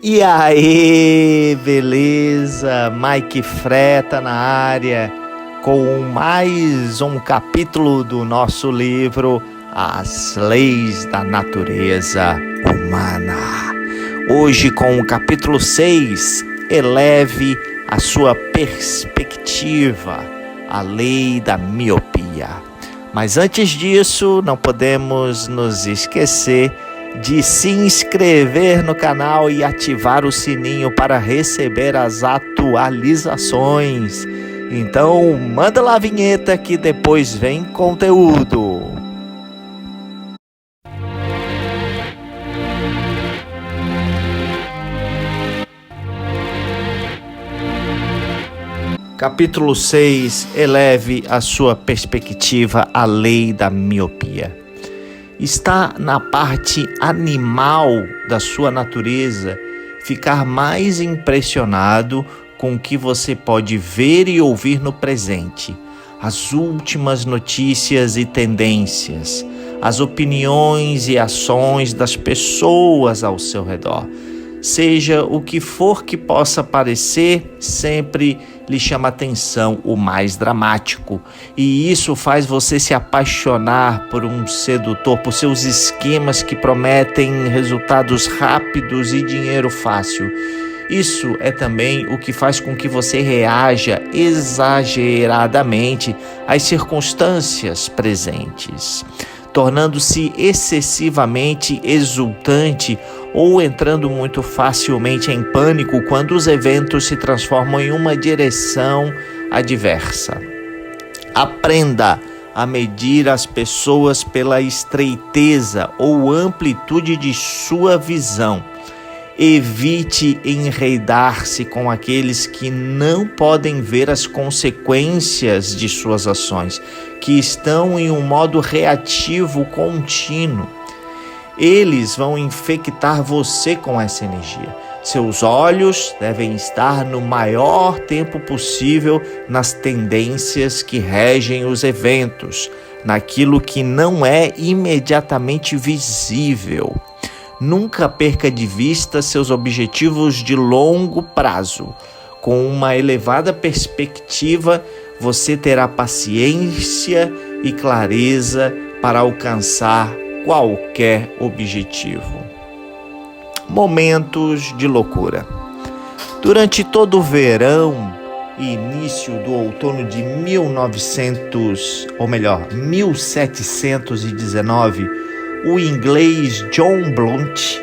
E aí, beleza? Mike Freta na área com mais um capítulo do nosso livro As Leis da Natureza Humana. Hoje com o capítulo 6, eleve a sua perspectiva, a lei da miopia. Mas antes disso, não podemos nos esquecer de se inscrever no canal e ativar o sininho para receber as atualizações. Então, manda lá a vinheta que depois vem conteúdo. Capítulo 6. Eleve a sua perspectiva à lei da miopia. Está na parte animal da sua natureza ficar mais impressionado com o que você pode ver e ouvir no presente, as últimas notícias e tendências, as opiniões e ações das pessoas ao seu redor. Seja o que for que possa parecer, sempre lhe chama atenção o mais dramático. E isso faz você se apaixonar por um sedutor, por seus esquemas que prometem resultados rápidos e dinheiro fácil. Isso é também o que faz com que você reaja exageradamente às circunstâncias presentes, tornando-se excessivamente exultante ou entrando muito facilmente em pânico quando os eventos se transformam em uma direção adversa. Aprenda a medir as pessoas pela estreiteza ou amplitude de sua visão. Evite enredar-se com aqueles que não podem ver as consequências de suas ações, que estão em um modo reativo contínuo. Eles vão infectar você com essa energia. Seus olhos devem estar no maior tempo possível nas tendências que regem os eventos, naquilo que não é imediatamente visível. Nunca perca de vista seus objetivos de longo prazo. Com uma elevada perspectiva, você terá paciência e clareza para alcançar qualquer objetivo. Momentos de loucura. Durante todo o verão e início do outono de 1719, o inglês John Blunt,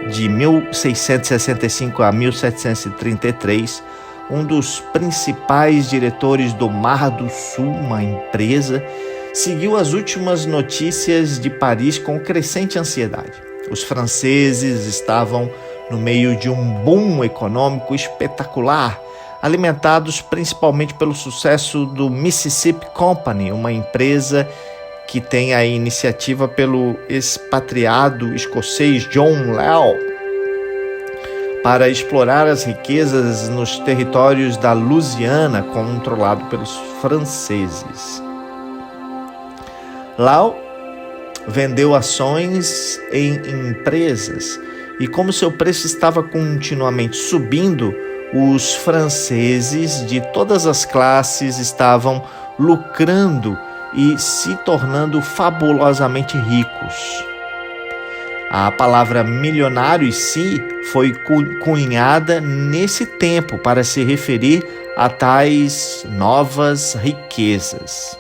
de 1665 a 1733, um dos principais diretores do Mar do Sul, uma empresa, seguiu as últimas notícias de Paris com crescente ansiedade. Os franceses estavam no meio de um boom econômico espetacular, alimentados principalmente pelo sucesso do Mississippi Company, uma empresa que tem a iniciativa pelo expatriado escocês John Law para explorar as riquezas nos territórios da Louisiana, controlado pelos franceses. Law vendeu ações em empresas e, como seu preço estava continuamente subindo, os franceses de todas as classes estavam lucrando e se tornando fabulosamente ricos. A palavra milionário em si foi cunhada nesse tempo para se referir a tais novas riquezas.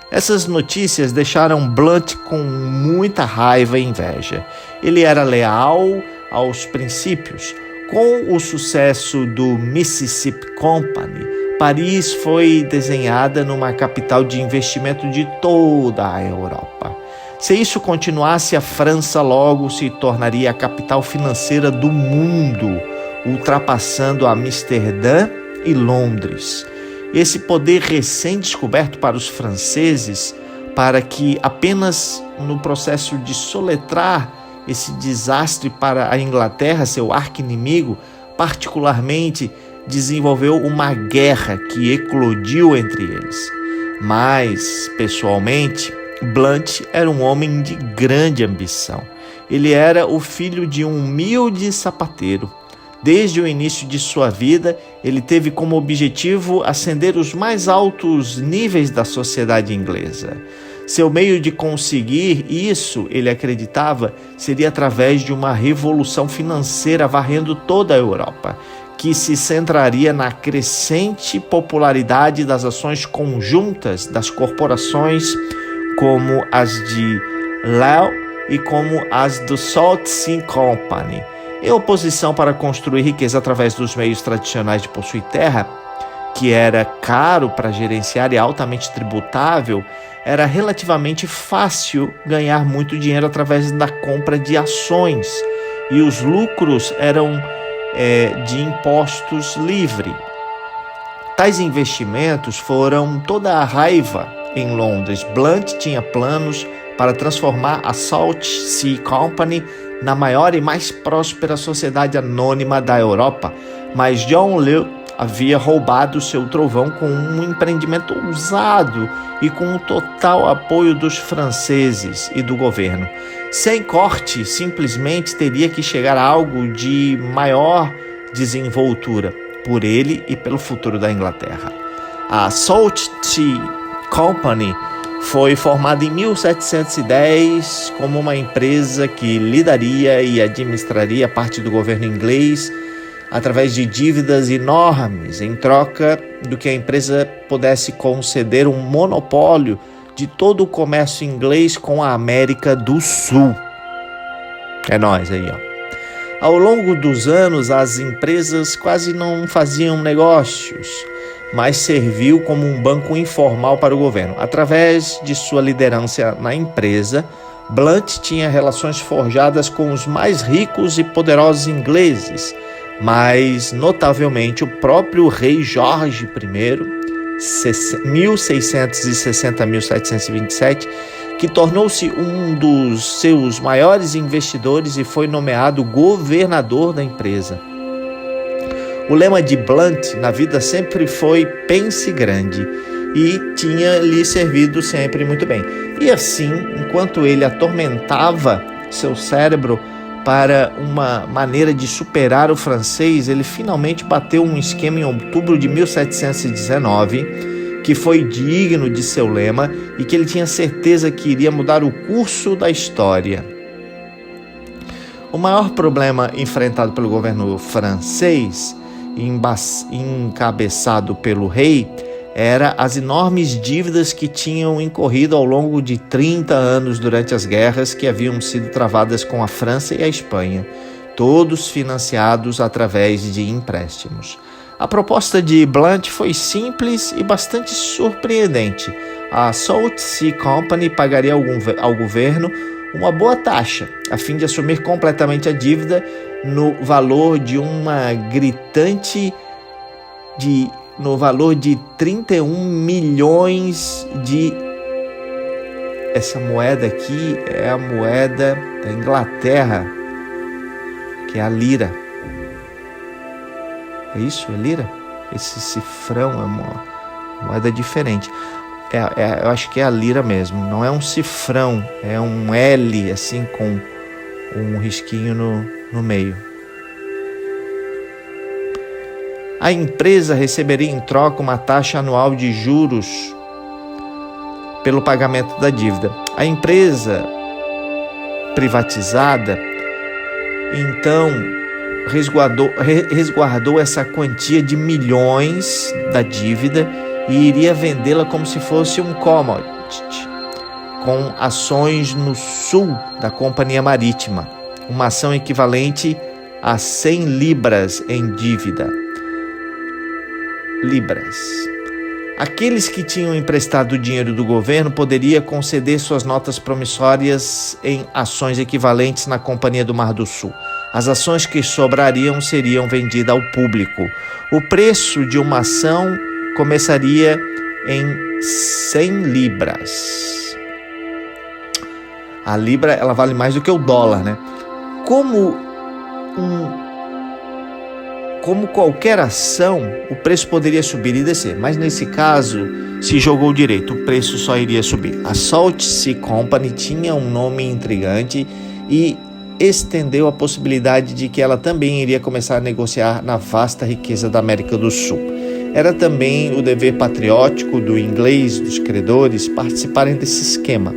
Essas notícias deixaram Blunt com muita raiva e inveja. Ele era leal aos princípios. Com o sucesso do Mississippi Company, Paris foi desenhada numa capital de investimento de toda a Europa. Se isso continuasse, a França logo se tornaria a capital financeira do mundo, ultrapassando Amsterdã e Londres. Esse poder recém-descoberto para os franceses, para que apenas no processo de soletrar esse desastre para a Inglaterra, seu arqui-inimigo, particularmente desenvolveu uma guerra que eclodiu entre eles. Mas, pessoalmente, Blunt era um homem de grande ambição. Ele era o filho de um humilde sapateiro. Desde o início de sua vida, ele teve como objetivo ascender os mais altos níveis da sociedade inglesa. Seu meio de conseguir isso, ele acreditava, seria através de uma revolução financeira varrendo toda a Europa, que se centraria na crescente popularidade das ações conjuntas das corporações como as de Lowe e como as do Salt Sea Company. Em oposição para construir riqueza através dos meios tradicionais de possuir terra, que era caro para gerenciar e altamente tributável, era relativamente fácil ganhar muito dinheiro através da compra de ações, e os lucros eram de impostos livre. Tais investimentos foram toda a raiva em Londres. Blunt tinha planos para transformar a Salt Sea Company na maior e mais próspera sociedade anônima da Europa, mas John Law havia roubado seu trovão com um empreendimento ousado e com o total apoio dos franceses e do governo. Sem corte, simplesmente teria que chegar a algo de maior desenvoltura por ele e pelo futuro da Inglaterra. A Salt Sea Company foi formada em 1710 como uma empresa que lidaria e administraria parte do governo inglês através de dívidas enormes, em troca do que a empresa pudesse conceder um monopólio de todo o comércio inglês com a América do Sul. É nóis aí, ó. Ao longo dos anos, as empresas quase não faziam negócios, mas serviu como um banco informal para o governo. Através de sua liderança na empresa, Blunt tinha relações forjadas com os mais ricos e poderosos ingleses, mas notavelmente o próprio rei Jorge I, 1660-1727, que tornou-se um dos seus maiores investidores e foi nomeado governador da empresa. O lema de Blunt na vida sempre foi pense grande e tinha lhe servido sempre muito bem. E assim, enquanto ele atormentava seu cérebro para uma maneira de superar o francês, ele finalmente bateu um esquema em outubro de 1719, que foi digno de seu lema e que ele tinha certeza que iria mudar o curso da história. O maior problema enfrentado pelo governo francês, encabeçado pelo rei, era as enormes dívidas que tinham incorrido ao longo de 30 anos durante as guerras que haviam sido travadas com a França e a Espanha, todos financiados através de empréstimos. A proposta de Blunt foi simples e bastante surpreendente. A Salt Sea Company pagaria ao governo uma boa taxa, a fim de assumir completamente a dívida no valor de 31 milhões de... Essa moeda aqui é a moeda da Inglaterra, que é a lira. É isso? É lira? Esse cifrão é uma moeda diferente. Eu acho que é a lira mesmo. Não é um cifrão, é um L, assim, com um risquinho no meio. A empresa receberia em troca uma taxa anual de juros pelo pagamento da dívida. A empresa privatizada, então, resguardou essa quantia de milhões da dívida e iria vendê-la como se fosse um commodity, com ações no sul da Companhia Marítima, uma ação equivalente a 100 libras em dívida. Aqueles que tinham emprestado o dinheiro do governo poderiam conceder suas notas promissórias em ações equivalentes na Companhia do Mar do Sul. As ações que sobrariam seriam vendidas ao público. O preço de uma ação começaria em 100 libras. A libra, ela vale mais do que o dólar, né? Como qualquer ação, o preço poderia subir e descer, mas nesse caso se jogou direito, o preço só iria subir. A Salt Sea Company tinha um nome intrigante e estendeu a possibilidade de que ela também iria começar a negociar na vasta riqueza da América do Sul. Era também o dever patriótico do inglês, dos credores, participarem desse esquema,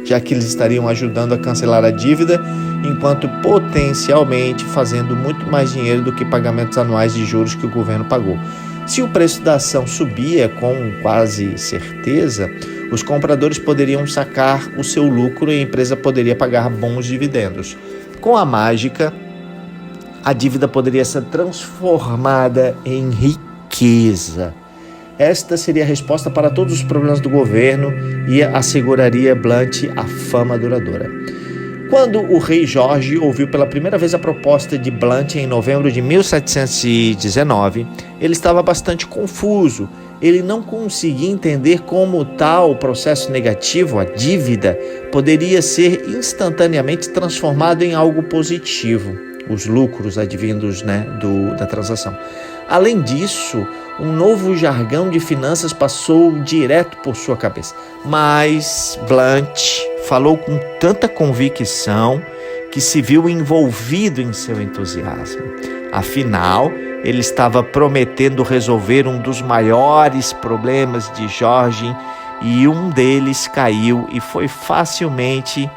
já que eles estariam ajudando a cancelar a dívida, enquanto potencialmente fazendo muito mais dinheiro do que pagamentos anuais de juros que o governo pagou. Se o preço da ação subia com quase certeza, os compradores poderiam sacar o seu lucro e a empresa poderia pagar bons dividendos. Com a mágica, a dívida poderia ser transformada em riqueza. Esta seria a resposta para todos os problemas do governo e asseguraria Blunt a fama duradoura. Quando o rei Jorge ouviu pela primeira vez a proposta de Blunt em novembro de 1719, ele estava bastante confuso. Ele não conseguia entender como tal processo negativo, a dívida, poderia ser instantaneamente transformado em algo positivo, os lucros advindos da transação. Além disso, um novo jargão de finanças passou direto por sua cabeça. Mas Blunt falou com tanta convicção que se viu envolvido em seu entusiasmo. Afinal, ele estava prometendo resolver um dos maiores problemas de Jorge e um deles caiu e foi facilmente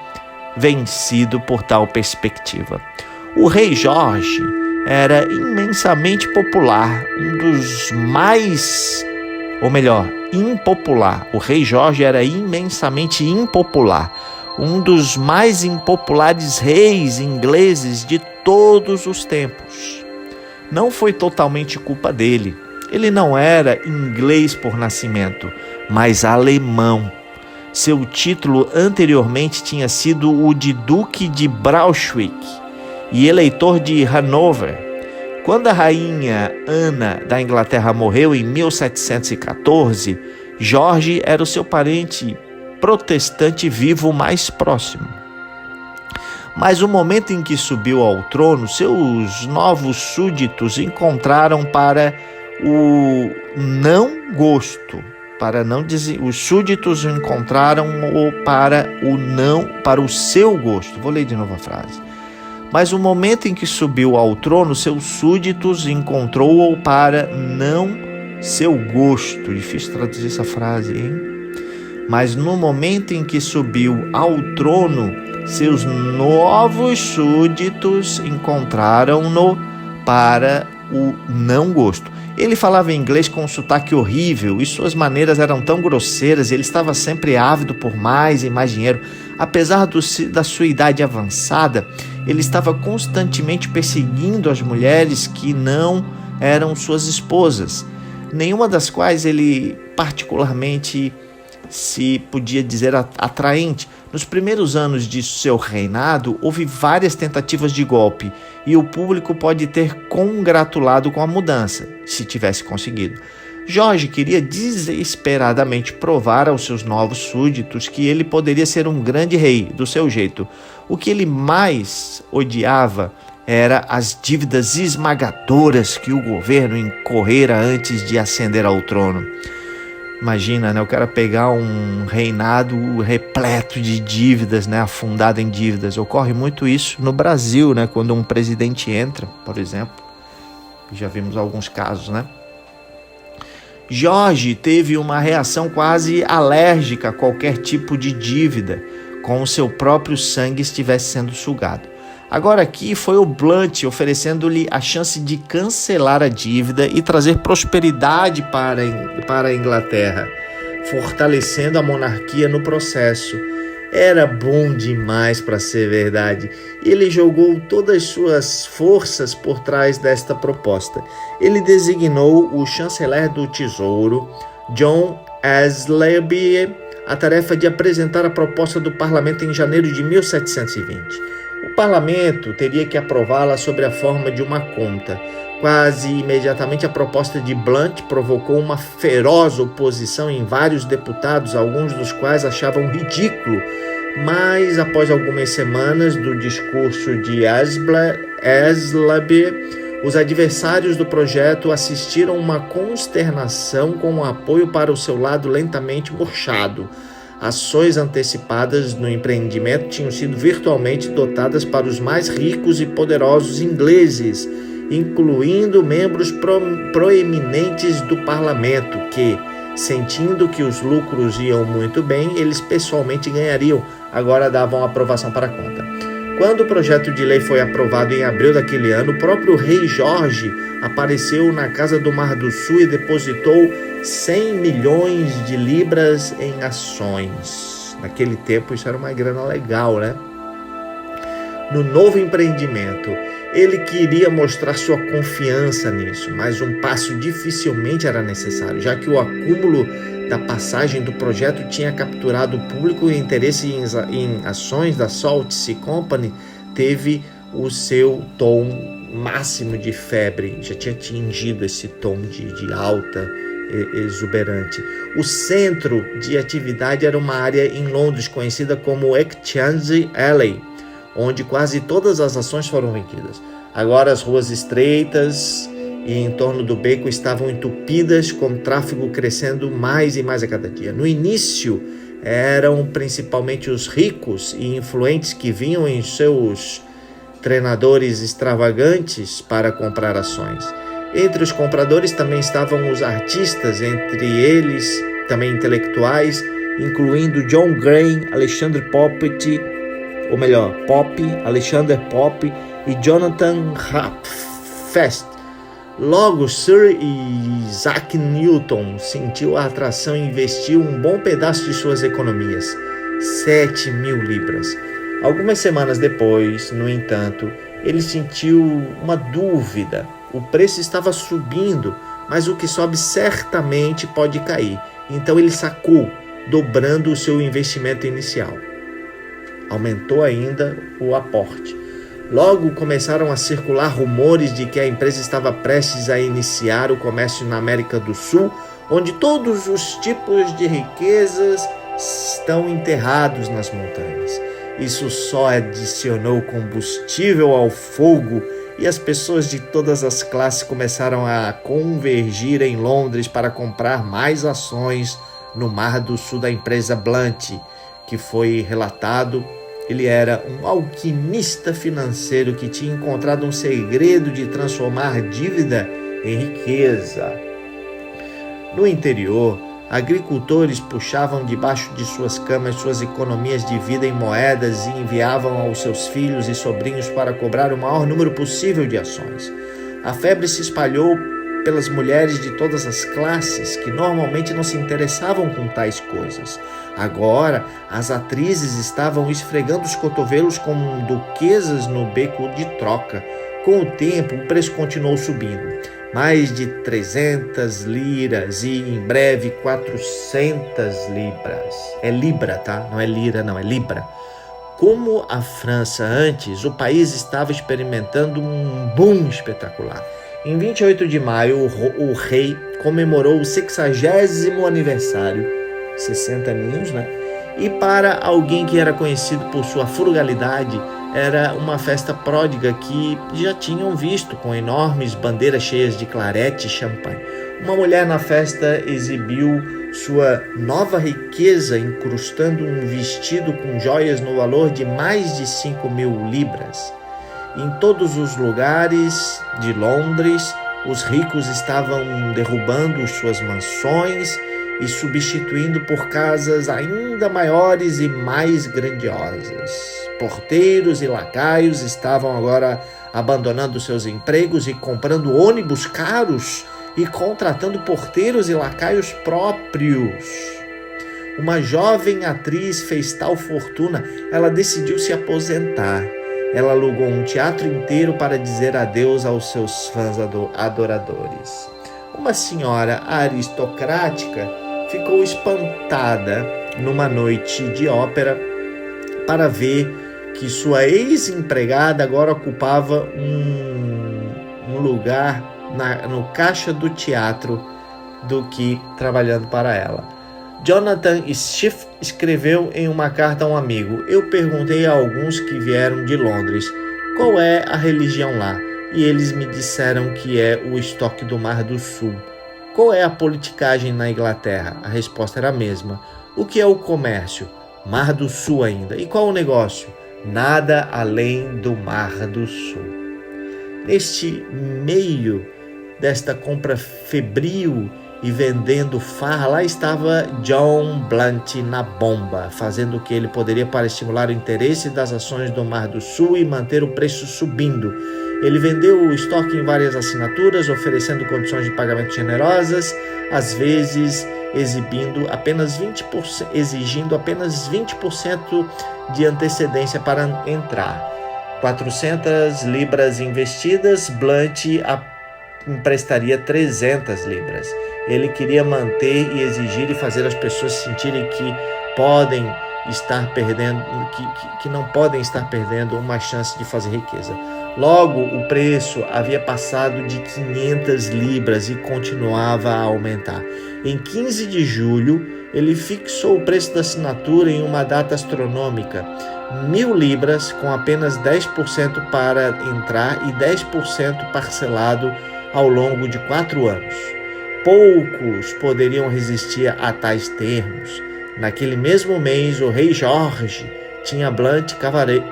vencido por tal perspectiva. O rei Jorge era imensamente popular, impopular. O rei Jorge era imensamente impopular, um dos mais impopulares reis ingleses de todos os tempos. Não foi totalmente culpa dele. Ele não era inglês por nascimento, mas alemão. Seu título anteriormente tinha sido o de Duque de Braunschweig e eleitor de Hanover. Quando a rainha Ana da Inglaterra morreu em 1714, Jorge era o seu parente protestante vivo mais próximo. Mas no momento em que subiu ao trono, seus novos súditos encontraram para o não gosto, os súditos encontraram-o para o seu gosto. Vou ler de novo a frase. Mas no momento em que subiu ao trono, seus súditos encontrou-o para não seu gosto. Difícil traduzir essa frase, hein? Mas no momento em que subiu ao trono, seus novos súditos encontraram-no para o não gosto. Ele falava inglês com um sotaque horrível e suas maneiras eram tão grosseiras, ele estava sempre ávido por mais e mais dinheiro. Apesar da sua idade avançada, ele estava constantemente perseguindo as mulheres que não eram suas esposas, nenhuma das quais ele particularmente se podia dizer atraente. Nos primeiros anos de seu reinado, houve várias tentativas de golpe e o público pode ter congratulado com a mudança, se tivesse conseguido. Jorge queria desesperadamente provar aos seus novos súditos que ele poderia ser um grande rei, do seu jeito. O que ele mais odiava era as dívidas esmagadoras que o governo incorrera antes de ascender ao trono. Imagina, o cara pegar um reinado repleto de dívidas, afundado em dívidas. Ocorre muito isso no Brasil, quando um presidente entra, por exemplo. Já vimos alguns casos, Jorge teve uma reação quase alérgica a qualquer tipo de dívida, como se o próprio sangue estivesse sendo sugado. Agora aqui foi o Blunt oferecendo-lhe a chance de cancelar a dívida e trazer prosperidade para a Inglaterra, fortalecendo a monarquia no processo. Era bom demais para ser verdade. Ele jogou todas as suas forças por trás desta proposta. Ele designou o chanceler do Tesouro, John Astleby, a tarefa de apresentar a proposta do parlamento em janeiro de 1720. O parlamento teria que aprová-la sob a forma de uma conta. Quase imediatamente a proposta de Blunt provocou uma feroz oposição em vários deputados, alguns dos quais achavam ridículo. Mas após algumas semanas do discurso de Astleby, os adversários do projeto assistiram uma consternação com o apoio para o seu lado lentamente murchado. Ações antecipadas no empreendimento tinham sido virtualmente dotadas para os mais ricos e poderosos ingleses, incluindo membros proeminentes do parlamento que, sentindo que os lucros iam muito bem, eles pessoalmente ganhariam, agora davam aprovação para a conta. Quando o projeto de lei foi aprovado em abril daquele ano, o próprio rei Jorge apareceu na Casa do Mar do Sul e depositou 100 milhões de libras em ações. Naquele tempo isso era uma grana legal, né? No novo empreendimento, ele queria mostrar sua confiança nisso, mas um passo dificilmente era necessário, já que o acúmulo da passagem do projeto tinha capturado o público e o interesse em ações da Salt Sea Company teve o seu tom máximo de febre, já tinha atingido esse tom de alta exuberante. O centro de atividade era uma área em Londres conhecida como Exchange Alley, onde quase todas as ações foram vendidas. Agora as ruas estreitas e em torno do beco estavam entupidas, com o tráfego crescendo mais e mais a cada dia. No início, eram principalmente os ricos e influentes que vinham em seus treinadores extravagantes para comprar ações. Entre os compradores também estavam os artistas, entre eles também intelectuais, incluindo John Gray, Alexander Pope, Alexander Pope e Jonathan Hapfest. Logo, Sir Isaac Newton sentiu a atração e investiu um bom pedaço de suas economias, 7.000 libras. Algumas semanas depois, no entanto, ele sentiu uma dúvida. O preço estava subindo, mas o que sobe certamente pode cair. Então ele sacou, dobrando o seu investimento inicial. Aumentou ainda o aporte. Logo começaram a circular rumores de que a empresa estava prestes a iniciar o comércio na América do Sul, onde todos os tipos de riquezas estão enterrados nas montanhas. Isso só adicionou combustível ao fogo e as pessoas de todas as classes começaram a convergir em Londres para comprar mais ações no Mar do Sul da empresa Blunt, que foi relatado. Ele era um alquimista financeiro que tinha encontrado um segredo de transformar dívida em riqueza. No interior, agricultores puxavam debaixo de suas camas suas economias de vida em moedas e enviavam aos seus filhos e sobrinhos para cobrar o maior número possível de ações. A febre se espalhou pelas mulheres de todas as classes, que normalmente não se interessavam com tais coisas. Agora, as atrizes estavam esfregando os cotovelos como duquesas no beco de troca. Com o tempo, o preço continuou subindo. Mais de 300 liras e, em breve, 400 libras. É libra, tá? Não é lira, não, é libra. Como a França antes, o país estava experimentando um boom espetacular. Em 28 de maio, o rei comemorou o 60º aniversário, 60 aninhos, né? E para alguém que era conhecido por sua frugalidade, era uma festa pródiga que já tinham visto, com enormes bandeiras cheias de clarete e champanhe. Uma mulher na festa exibiu sua nova riqueza, incrustando um vestido com joias no valor de mais de 5.000 libras. Em todos os lugares de Londres, os ricos estavam derrubando suas mansões e substituindo por casas ainda maiores e mais grandiosas. Porteiros e lacaios estavam agora abandonando seus empregos e comprando ônibus caros e contratando porteiros e lacaios próprios. Uma jovem atriz fez tal fortuna, ela decidiu se aposentar. Ela alugou um teatro inteiro para dizer adeus aos seus fãs adoradores. Uma senhora aristocrática ficou espantada numa noite de ópera para ver que sua ex-empregada agora ocupava um lugar no caixa do teatro do que trabalhando para ela. Jonathan Schiff escreveu em uma carta a um amigo: eu perguntei a alguns que vieram de Londres qual é a religião lá, e eles me disseram que é o estoque do Mar do Sul. Qual é a politicagem na Inglaterra? A resposta era a mesma. O que é o comércio? Mar do Sul ainda. E qual o negócio? Nada além do Mar do Sul. Neste meio desta compra febril e vendendo farra, lá estava John Blunt na bomba, fazendo o que ele poderia para estimular o interesse das ações do Mar do Sul e manter o preço subindo. Ele vendeu o estoque em várias assinaturas, oferecendo condições de pagamento generosas, às vezes exigindo apenas 20% de antecedência para entrar. 400 libras investidas, Blunt emprestaria 300 libras. Ele queria manter e exigir e fazer as pessoas sentirem que podem estar perdendo, que não podem estar perdendo uma chance de fazer riqueza. Logo, o preço havia passado de 500 libras e continuava a aumentar. Em 15 de julho, ele fixou o preço da assinatura em uma data astronômica, 1.000 libras, com apenas 10% para entrar e 10% parcelado ao longo de 4 anos. Poucos poderiam resistir a tais termos. Naquele mesmo mês, o rei Jorge tinha Blunt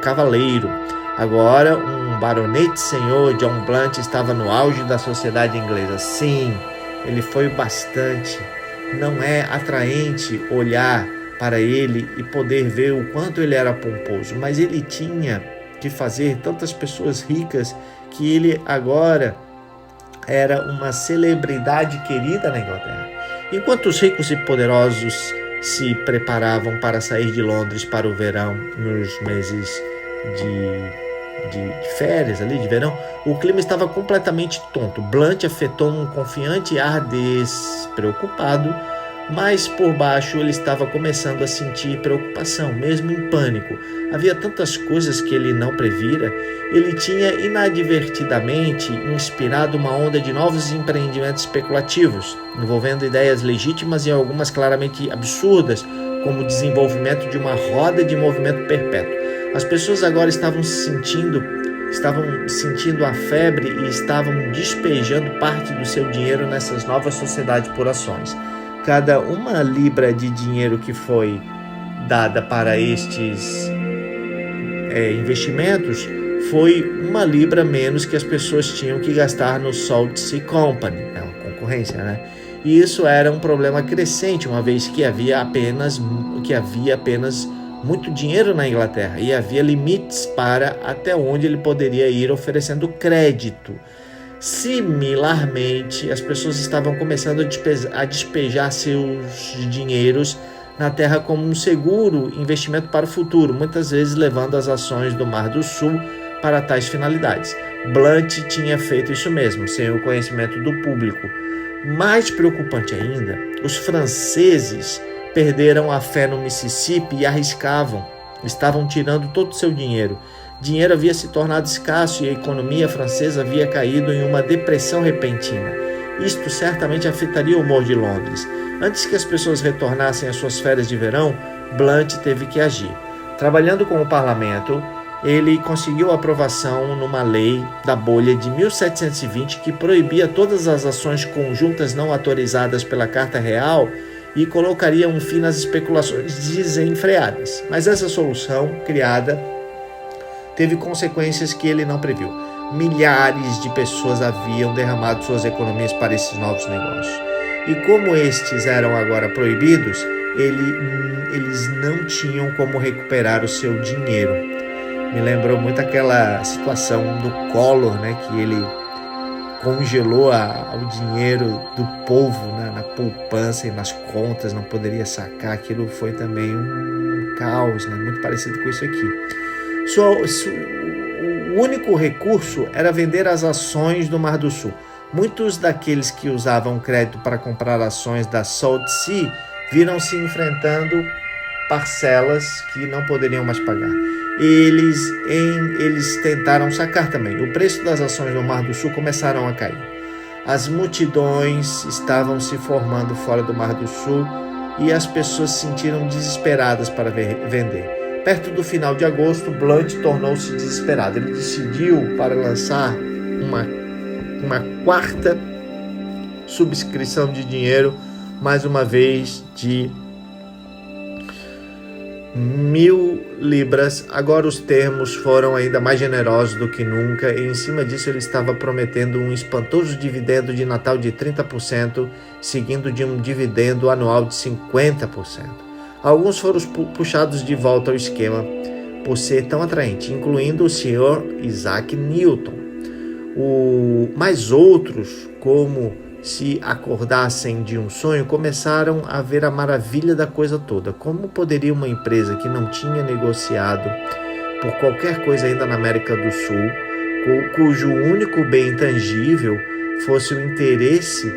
cavaleiro. Agora, um baronete senhor, John Blunt, estava no auge da sociedade inglesa. Sim, ele foi bastante. Não é atraente olhar para ele e poder ver o quanto ele era pomposo, mas ele tinha que fazer tantas pessoas ricas que ele agora era uma celebridade querida na Inglaterra. Enquanto os ricos e poderosos se preparavam para sair de Londres para o verão, nos meses de férias ali, de verão, o clima estava completamente tonto. Blunt afetou um confiante ar despreocupado, mas por baixo ele estava começando a sentir preocupação, mesmo em pânico. Havia tantas coisas que ele não previra. Ele tinha inadvertidamente inspirado uma onda de novos empreendimentos especulativos, envolvendo ideias legítimas e algumas claramente absurdas, como o desenvolvimento de uma roda de movimento perpétuo. As pessoas agora estavam sentindo a febre e estavam despejando parte do seu dinheiro nessas novas sociedades por ações. Cada uma libra de dinheiro que foi dada para estes investimentos foi uma libra menos que as pessoas tinham que gastar no Salt Sea Company, é uma concorrência, né? E isso era um problema crescente, uma vez que havia apenas muito dinheiro na Inglaterra e havia limites para até onde ele poderia ir oferecendo crédito. Similarmente, as pessoas estavam começando a despejar seus dinheiros na terra como um seguro investimento para o futuro, muitas vezes levando as ações do Mar do Sul para tais finalidades. Blunt tinha feito isso mesmo, sem o conhecimento do público. Mais preocupante ainda, os franceses perderam a fé no Mississippi e arriscavam. Estavam tirando todo o seu dinheiro. Dinheiro havia se tornado escasso e a economia francesa havia caído em uma depressão repentina. Isto certamente afetaria o humor de Londres. Antes que as pessoas retornassem às suas férias de verão, Blunt teve que agir. Trabalhando com o parlamento, ele conseguiu aprovação numa lei da bolha de 1720 que proibia todas as ações conjuntas não autorizadas pela Carta Real e colocaria um fim nas especulações desenfreadas. Mas essa solução criada teve consequências que ele não previu. Milhares de pessoas haviam derramado suas economias para esses novos negócios. E como estes eram agora proibidos, eles não tinham como recuperar o seu dinheiro. Me lembrou muito aquela situação do Collor, né, que ele congelou o dinheiro do povo, né, na poupança e nas contas, não poderia sacar. Aquilo foi também um caos, né, muito parecido com isso aqui. O único recurso era vender as ações do Mar do Sul. Muitos daqueles que usavam crédito para comprar ações da Salt Sea viram-se enfrentando parcelas que não poderiam mais pagar. Eles tentaram sacar também. O preço das ações do Mar do Sul começaram a cair. As multidões estavam se formando fora do Mar do Sul e as pessoas se sentiram desesperadas para vender. Perto do final de agosto, Blunt tornou-se desesperado. Ele decidiu para lançar uma quarta subscrição de dinheiro, mais uma vez de 1.000 libras. Agora os termos foram ainda mais generosos do que nunca, e em cima disso ele estava prometendo um espantoso dividendo de Natal de 30%, seguindo de um dividendo anual de 50%. Alguns foram puxados de volta ao esquema por ser tão atraente, incluindo o Sr. Isaac Newton. Mas outros, como se acordassem de um sonho, começaram a ver a maravilha da coisa toda. Como poderia uma empresa que não tinha negociado por qualquer coisa ainda na América do Sul, cujo único bem intangível fosse o interesse,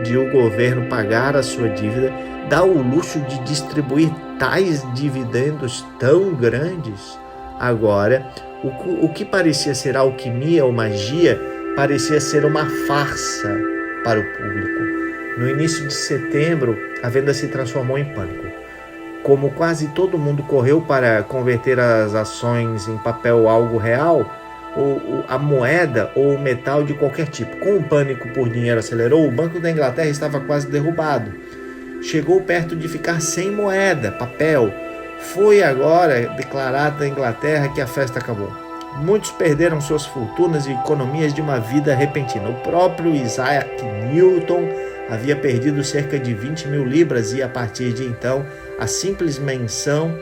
de o governo pagar a sua dívida, dar o luxo de distribuir tais dividendos tão grandes? Agora, o que parecia ser alquimia ou magia parecia ser uma farsa para o público. No início de setembro, a venda se transformou em pânico. Como quase todo mundo correu para converter as ações em papel algo real, a moeda ou o metal de qualquer tipo, com o pânico por dinheiro acelerou, o Banco da Inglaterra estava quase derrubado. Chegou perto de ficar sem moeda, papel. Foi agora declarada a Inglaterra que a festa acabou. Muitos perderam suas fortunas e economias de uma vida repentina. O próprio Isaac Newton havia perdido cerca de 20.000 libras e, a partir de então, a simples menção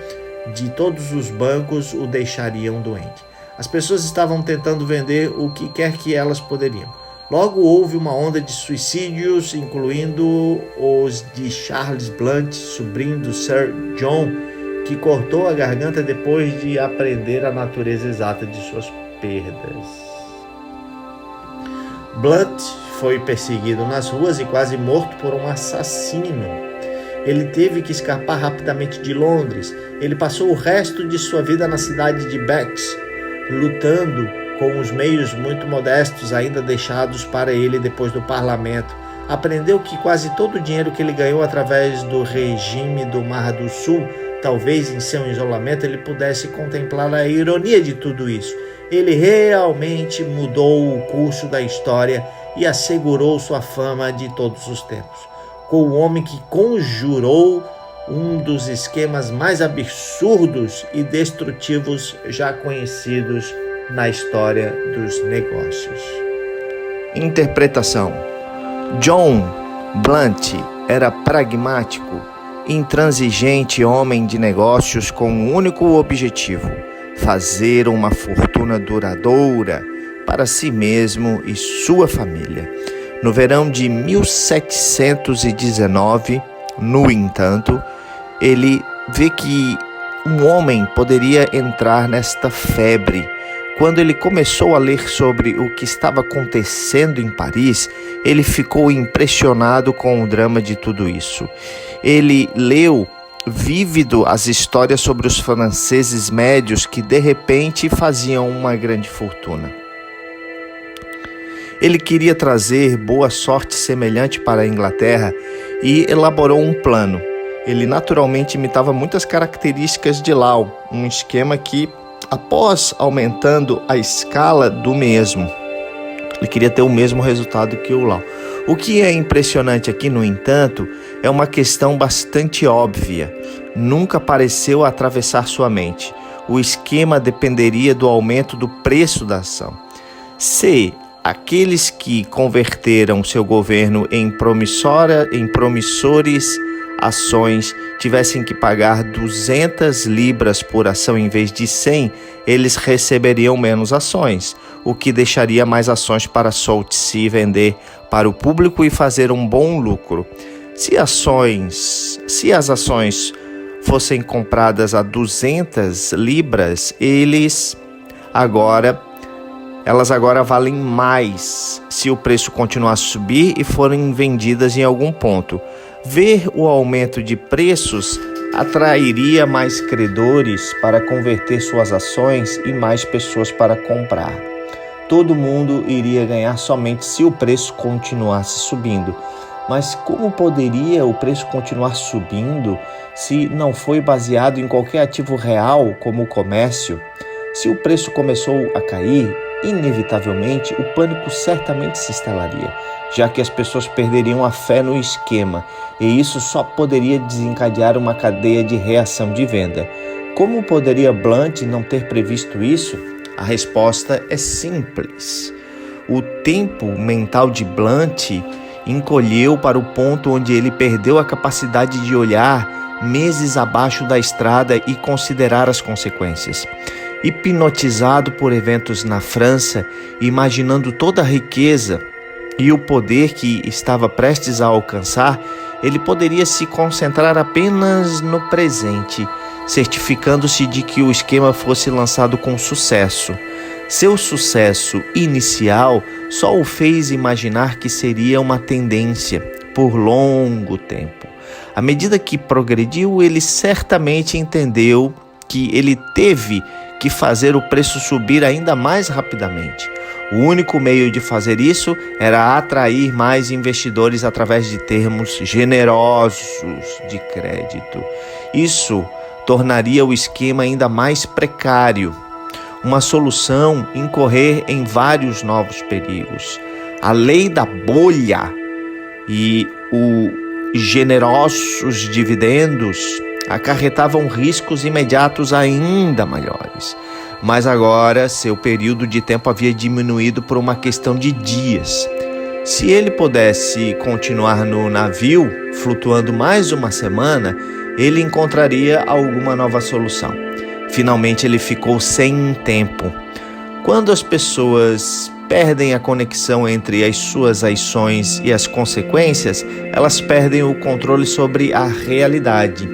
de todos os bancos o deixariam doente. As pessoas estavam tentando vender o que quer que elas poderiam. Logo houve uma onda de suicídios, incluindo os de Charles Blount, sobrinho do Sir John, que cortou a garganta depois de aprender a natureza exata de suas perdas. Blount foi perseguido nas ruas e quase morto por um assassino. Ele teve que escapar rapidamente de Londres. Ele passou o resto de sua vida na cidade de Bex, lutando com os meios muito modestos ainda deixados para ele depois do parlamento. Aprendeu que quase todo o dinheiro que ele ganhou através do regime do Mar do Sul, talvez em seu isolamento ele pudesse contemplar a ironia de tudo isso. Ele realmente mudou o curso da história e assegurou sua fama de todos os tempos. Com o homem que conjurou um dos esquemas mais absurdos e destrutivos já conhecidos na história dos negócios. Interpretação: John Blount era pragmático, intransigente homem de negócios com um único objetivo: fazer uma fortuna duradoura para si mesmo e sua família. No verão de 1719, no entanto, ele vê que um homem poderia entrar nesta febre. Quando ele começou a ler sobre o que estava acontecendo em Paris, ele ficou impressionado com o drama de tudo isso. Ele leu vívido as histórias sobre os franceses médios que de repente faziam uma grande fortuna. Ele queria trazer boa sorte semelhante para a Inglaterra e elaborou um plano. Ele naturalmente imitava muitas características de Law, um esquema que, após aumentando a escala do mesmo, ele queria ter o mesmo resultado que o Law. O que é impressionante aqui, no entanto, é uma questão bastante óbvia. Nunca pareceu atravessar sua mente. O esquema dependeria do aumento do preço da ação. Se aqueles que converteram seu governo em promissores ações tivessem que pagar 200 libras por ação em vez de 100, eles receberiam menos ações, o que deixaria mais ações para Saltsea vender para o público e fazer um bom lucro. Se as ações fossem compradas a 200 libras, elas agora valem mais se o preço continuar a subir e forem vendidas em algum ponto. Ver o aumento de preços atrairia mais credores para converter suas ações e mais pessoas para comprar. Todo mundo iria ganhar somente se o preço continuasse subindo. Mas como poderia o preço continuar subindo se não foi baseado em qualquer ativo real, como o comércio? Se o preço começou a cair, inevitavelmente o pânico certamente se instalaria, já que as pessoas perderiam a fé no esquema, e isso só poderia desencadear uma cadeia de reação de venda. Como poderia Blunt não ter previsto isso? A resposta é simples. O tempo mental de Blunt encolheu para o ponto onde ele perdeu a capacidade de olhar meses abaixo da estrada e considerar as consequências. Hipnotizado por eventos na França, imaginando toda a riqueza e o poder que estava prestes a alcançar, ele poderia se concentrar apenas no presente, certificando-se de que o esquema fosse lançado com sucesso. Seu sucesso inicial só o fez imaginar que seria uma tendência por longo tempo. À medida que progrediu, ele certamente entendeu que ele teve que fazer o preço subir ainda mais rapidamente. O único meio de fazer isso era atrair mais investidores através de termos generosos de crédito. Isso tornaria o esquema ainda mais precário. Uma solução incorrer em vários novos perigos. A lei da bolha e os generosos dividendos acarretavam riscos imediatos ainda maiores. Mas agora seu período de tempo havia diminuído por uma questão de dias. Se ele pudesse continuar no navio, flutuando mais uma semana, ele encontraria alguma nova solução. Finalmente ele ficou sem tempo. Quando as pessoas perdem a conexão entre as suas ações e as consequências, elas perdem o controle sobre a realidade.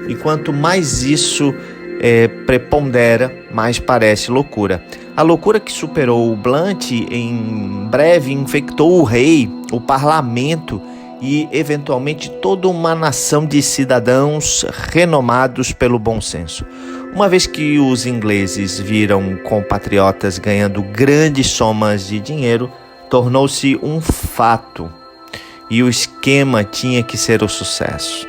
E quanto mais isso prepondera, mais parece loucura. A loucura que superou o Blunt em breve infectou o rei, o parlamento e, eventualmente, toda uma nação de cidadãos renomados pelo bom senso. Uma vez que os ingleses viram compatriotas ganhando grandes somas de dinheiro, tornou-se um fato. E o esquema tinha que ser um sucesso.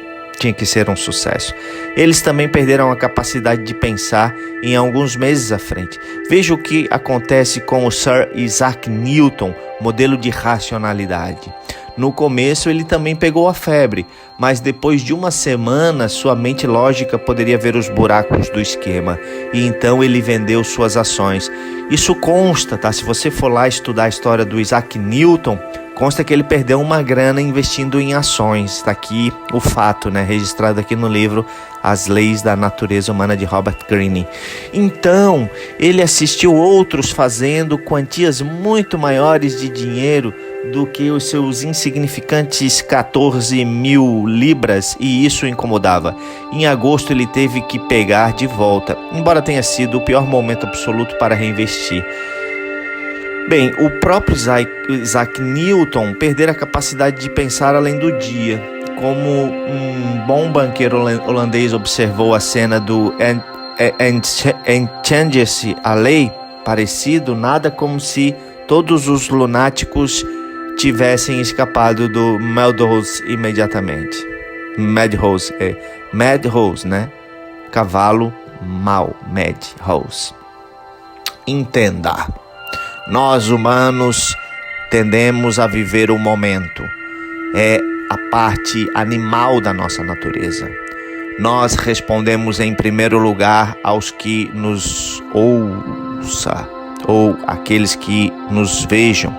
Eles também perderam a capacidade de pensar em alguns meses à frente. Veja o que acontece com o Sir Isaac Newton, modelo de racionalidade. No começo ele também pegou a febre, mas depois de uma semana sua mente lógica poderia ver os buracos do esquema e então ele vendeu suas ações. Isso consta, tá? Se você for lá estudar a história do Isaac Newton, consta que ele perdeu uma grana investindo em ações. Está aqui o fato, né? Registrado aqui no livro As Leis da Natureza Humana de Robert Greene. Então, ele assistiu outros fazendo quantias muito maiores de dinheiro do que os seus insignificantes 14 mil libras e isso o incomodava. Em agosto ele teve que pegar de volta, embora tenha sido o pior momento absoluto para reinvestir. Bem, o próprio Isaac Newton perdera a capacidade de pensar além do dia. Como um bom banqueiro holandês observou a cena do Enchange-se a lei, parecido, nada como se todos os lunáticos tivessem escapado do Madhouse imediatamente. Madhouse, né? Cavalo mau, Madhouse. Entenda. Nós humanos tendemos a viver o momento. É a parte animal da nossa natureza. Nós respondemos em primeiro lugar aos que nos ouçam ou aqueles que nos vejam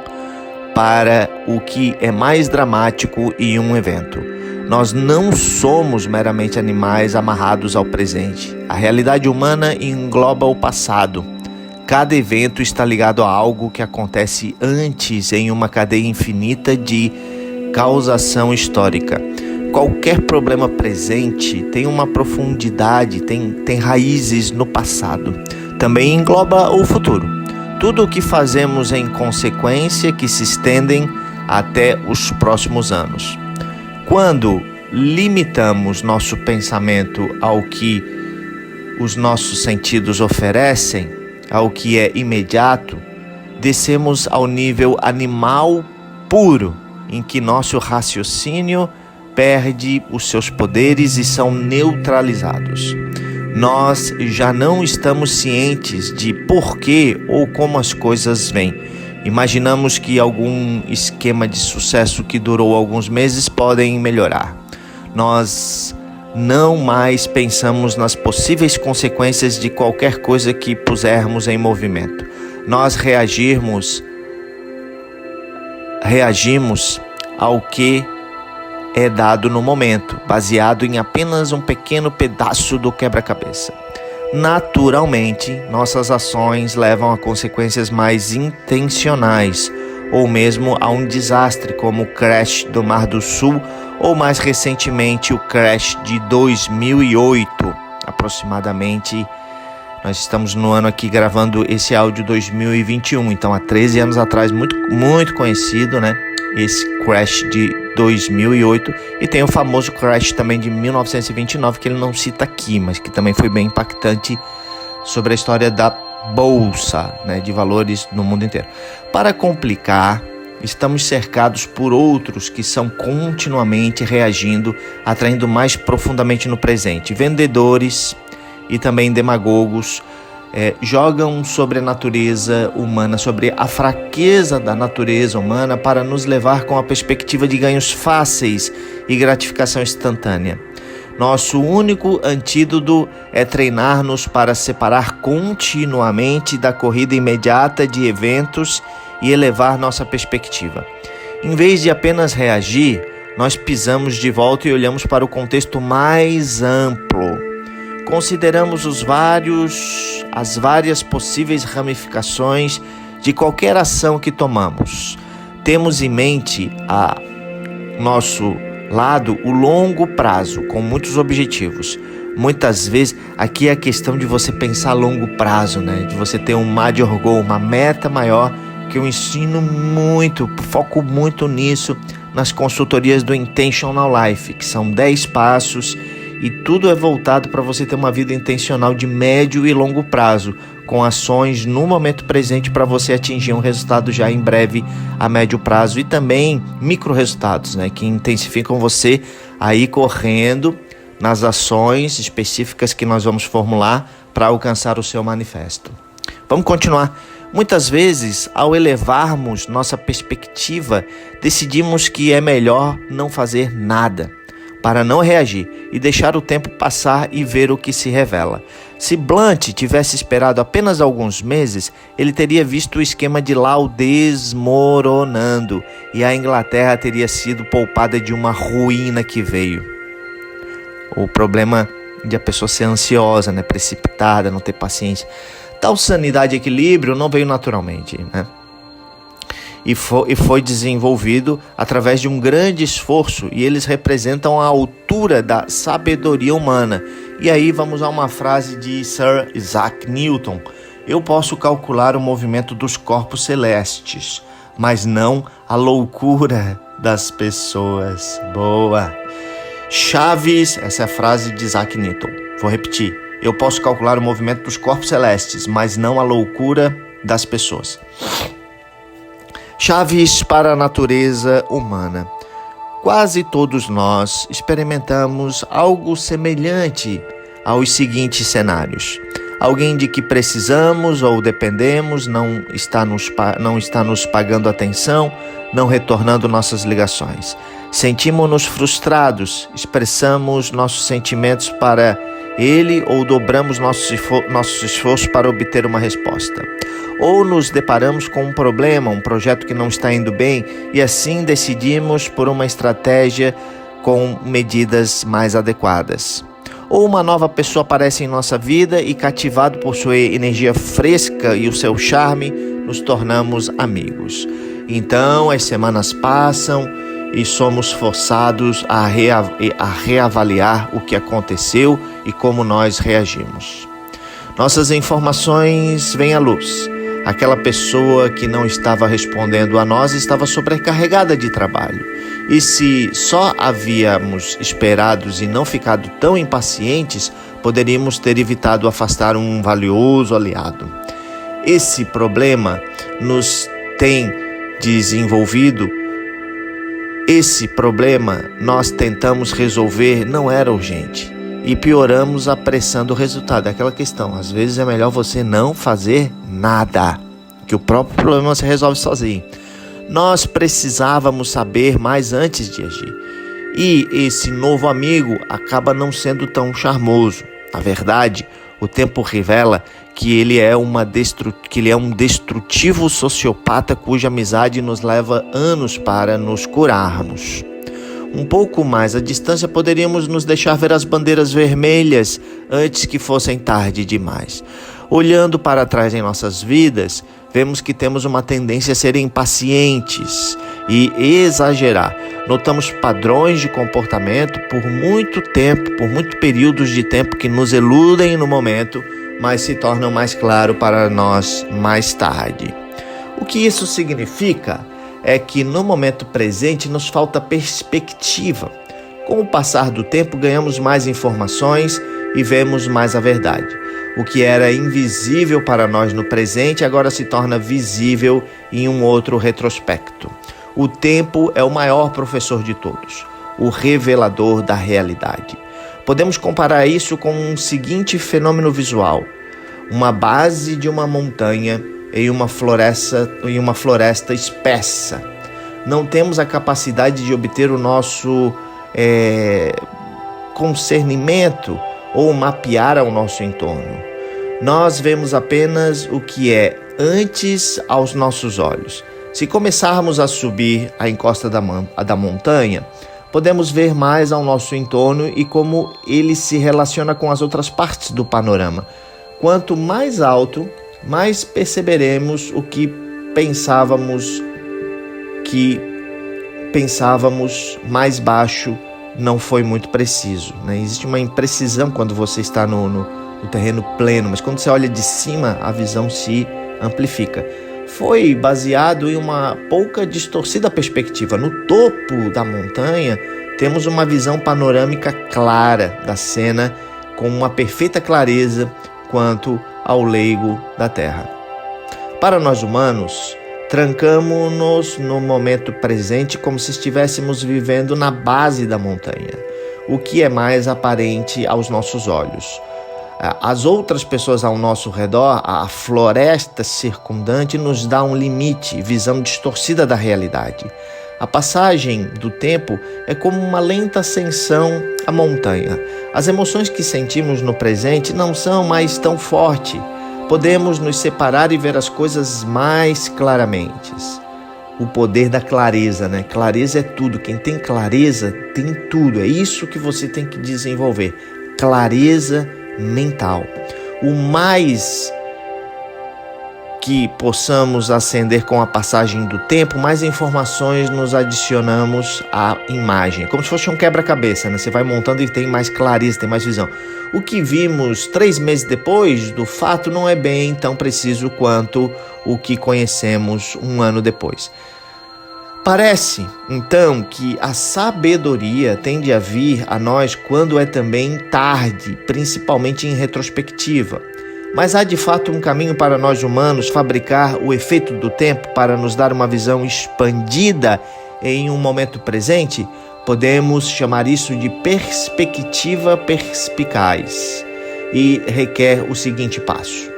para o que é mais dramático em um evento. Nós não somos meramente animais amarrados ao presente. A realidade humana engloba o passado. Cada evento está ligado a algo que acontece antes em uma cadeia infinita de causação histórica. Qualquer problema presente tem uma profundidade, tem raízes no passado. Também engloba o futuro. Tudo o que fazemos em consequência que se estendem até os próximos anos. Quando limitamos nosso pensamento ao que os nossos sentidos oferecem, ao que é imediato, descemos ao nível animal puro, em que nosso raciocínio perde os seus poderes e são neutralizados. nós já não estamos cientes de por que ou como as coisas vêm. Imaginamos que algum esquema de sucesso que durou alguns meses podem melhorar. Nós não mais pensamos nas possíveis consequências de qualquer coisa que pusermos em movimento. Nós reagimos ao que é dado no momento, baseado em apenas um pequeno pedaço do quebra-cabeça. Naturalmente, nossas ações levam a consequências mais intencionais, ou mesmo a um desastre como o crash do Mar do Sul, ou mais recentemente o crash de 2008. Aproximadamente, nós estamos no ano aqui gravando esse áudio 2021, então há 13 anos atrás, muito conhecido, né? Esse crash de 2008, e tem o famoso crash também de 1929, que ele não cita aqui, mas que também foi bem impactante sobre a história da bolsa, né, de valores no mundo inteiro. Para complicar, estamos cercados por outros que são continuamente reagindo, atraindo mais profundamente no presente. Vendedores e também demagogos jogam sobre a natureza humana, sobre a fraqueza da natureza humana, para nos levar com a perspectiva de ganhos fáceis e gratificação instantânea. Nosso único antídoto é treinar-nos para separar continuamente da corrida imediata de eventos e elevar nossa perspectiva. Em vez de apenas reagir, nós pisamos de volta e olhamos para o contexto mais amplo. Consideramos as várias possíveis ramificações de qualquer ação que tomamos. Temos em mente a nosso lado o longo prazo, com muitos objetivos. Muitas vezes, aqui é a questão de você pensar a longo prazo, né? De você ter um major goal, uma meta maior, que eu ensino muito, foco muito nisso nas consultorias do Intentional Life, que são 10 passos, e tudo é voltado para você ter uma vida intencional de médio e longo prazo, com ações no momento presente para você atingir um resultado já em breve a médio prazo, e também micro resultados, né, que intensificam você aí correndo nas ações específicas que nós vamos formular para alcançar o seu manifesto. Vamos continuar. Muitas vezes, ao elevarmos nossa perspectiva, decidimos que é melhor não fazer nada, para não reagir e deixar o tempo passar e ver o que se revela. Se Blunt tivesse esperado apenas alguns meses, ele teria visto o esquema de Law desmoronando e a Inglaterra teria sido poupada de uma ruína que veio. O problema de a pessoa ser ansiosa, né, precipitada, não ter paciência. Tal sanidade e equilíbrio não veio naturalmente, né? E foi desenvolvido através de um grande esforço, e eles representam a altura da sabedoria humana. E aí vamos a uma frase de Sir Isaac Newton: eu posso calcular o movimento dos corpos celestes, mas não a loucura das pessoas. Boa! Chaves, essa é a frase de Isaac Newton. Vou repetir: eu posso calcular o movimento dos corpos celestes, mas não a loucura das pessoas. Chaves para a natureza humana. Quase todos nós experimentamos algo semelhante aos seguintes cenários. Alguém de que precisamos ou dependemos não está nos pagando atenção, não retornando nossas ligações. Sentimos-nos frustrados, expressamos nossos sentimentos para ele ou dobramos nosso esforço para obter uma resposta. Ou nos deparamos com um problema, um projeto que não está indo bem, e assim decidimos por uma estratégia com medidas mais adequadas. Ou uma nova pessoa aparece em nossa vida e, cativado por sua energia fresca e o seu charme, nos tornamos amigos. Então as semanas passam e somos forçados a reavaliar o que aconteceu e como nós reagimos. Nossas informações vêm à luz. Aquela pessoa que não estava respondendo a nós estava sobrecarregada de trabalho. E se só havíamos esperado e não ficado tão impacientes, poderíamos ter evitado afastar um valioso aliado. Esse problema nos tem desenvolvido. Esse problema nós tentamos resolver não era urgente. e pioramos apressando o resultado. É aquela questão, às vezes é melhor você não fazer nada, que o próprio problema se resolve sozinho. Nós precisávamos saber mais antes de agir. E esse novo amigo acaba não sendo tão charmoso. Na verdade, o tempo revela que ele é um destrutivo sociopata cuja amizade nos leva anos para nos curarmos. Um pouco mais à distância, poderíamos nos deixar ver as bandeiras vermelhas antes que fossem tarde demais. Olhando para trás em nossas vidas, vemos que temos uma tendência a ser impacientes e exagerar. Notamos padrões de comportamento por muito tempo, por muitos períodos de tempo que nos eludem no momento, mas se tornam mais claros para nós mais tarde. O que isso significa é que no momento presente nos falta perspectiva. Com o passar do tempo, ganhamos mais informações e vemos mais a verdade. O que era invisível para nós no presente agora se torna visível em um outro retrospecto. O tempo é o maior professor de todos, o revelador da realidade. Podemos comparar isso com um seguinte fenômeno visual: uma base de uma montanha em uma floresta espessa. Não temos a capacidade de obter o nosso concernimento ou mapear ao nosso entorno. Nós vemos apenas o que é antes aos nossos olhos. Se começarmos a subir a encosta da montanha, podemos ver mais ao nosso entorno e como ele se relaciona com as outras partes do panorama. Quanto mais alto, mais perceberemos o que pensávamos mais baixo não foi muito preciso, né? Existe uma imprecisão quando você está no terreno pleno, mas quando você olha de cima, a visão se amplifica. Foi baseado em uma pouca distorcida perspectiva. No topo da montanha, temos uma visão panorâmica clara da cena, com uma perfeita clareza quanto ao leigo da terra. Para nós humanos, trancamo-nos no momento presente como se estivéssemos vivendo na base da montanha, o que é mais aparente aos nossos olhos. As outras pessoas ao nosso redor, a floresta circundante, nos dá um limite, visão distorcida da realidade. A passagem do tempo é como uma lenta ascensão à montanha. As emoções que sentimos no presente não são mais tão fortes. Podemos nos separar e ver as coisas mais claramente. O poder da clareza, né? Clareza é tudo. Quem tem clareza tem tudo. É isso que você tem que desenvolver. Clareza mental. O mais que possamos ascender com a passagem do tempo, mais informações nos adicionamos à imagem. Como se fosse um quebra-cabeça, né? Você vai montando e tem mais clareza, tem mais visão. O que vimos 3 meses depois do fato não é bem tão preciso quanto o que conhecemos 1 ano depois. Parece, então, que a sabedoria tende a vir a nós quando é também tarde, principalmente em retrospectiva. Mas há de fato um caminho para nós humanos fabricar o efeito do tempo para nos dar uma visão expandida em um momento presente? Podemos chamar isso de perspectiva perspicaz e requer o seguinte passo.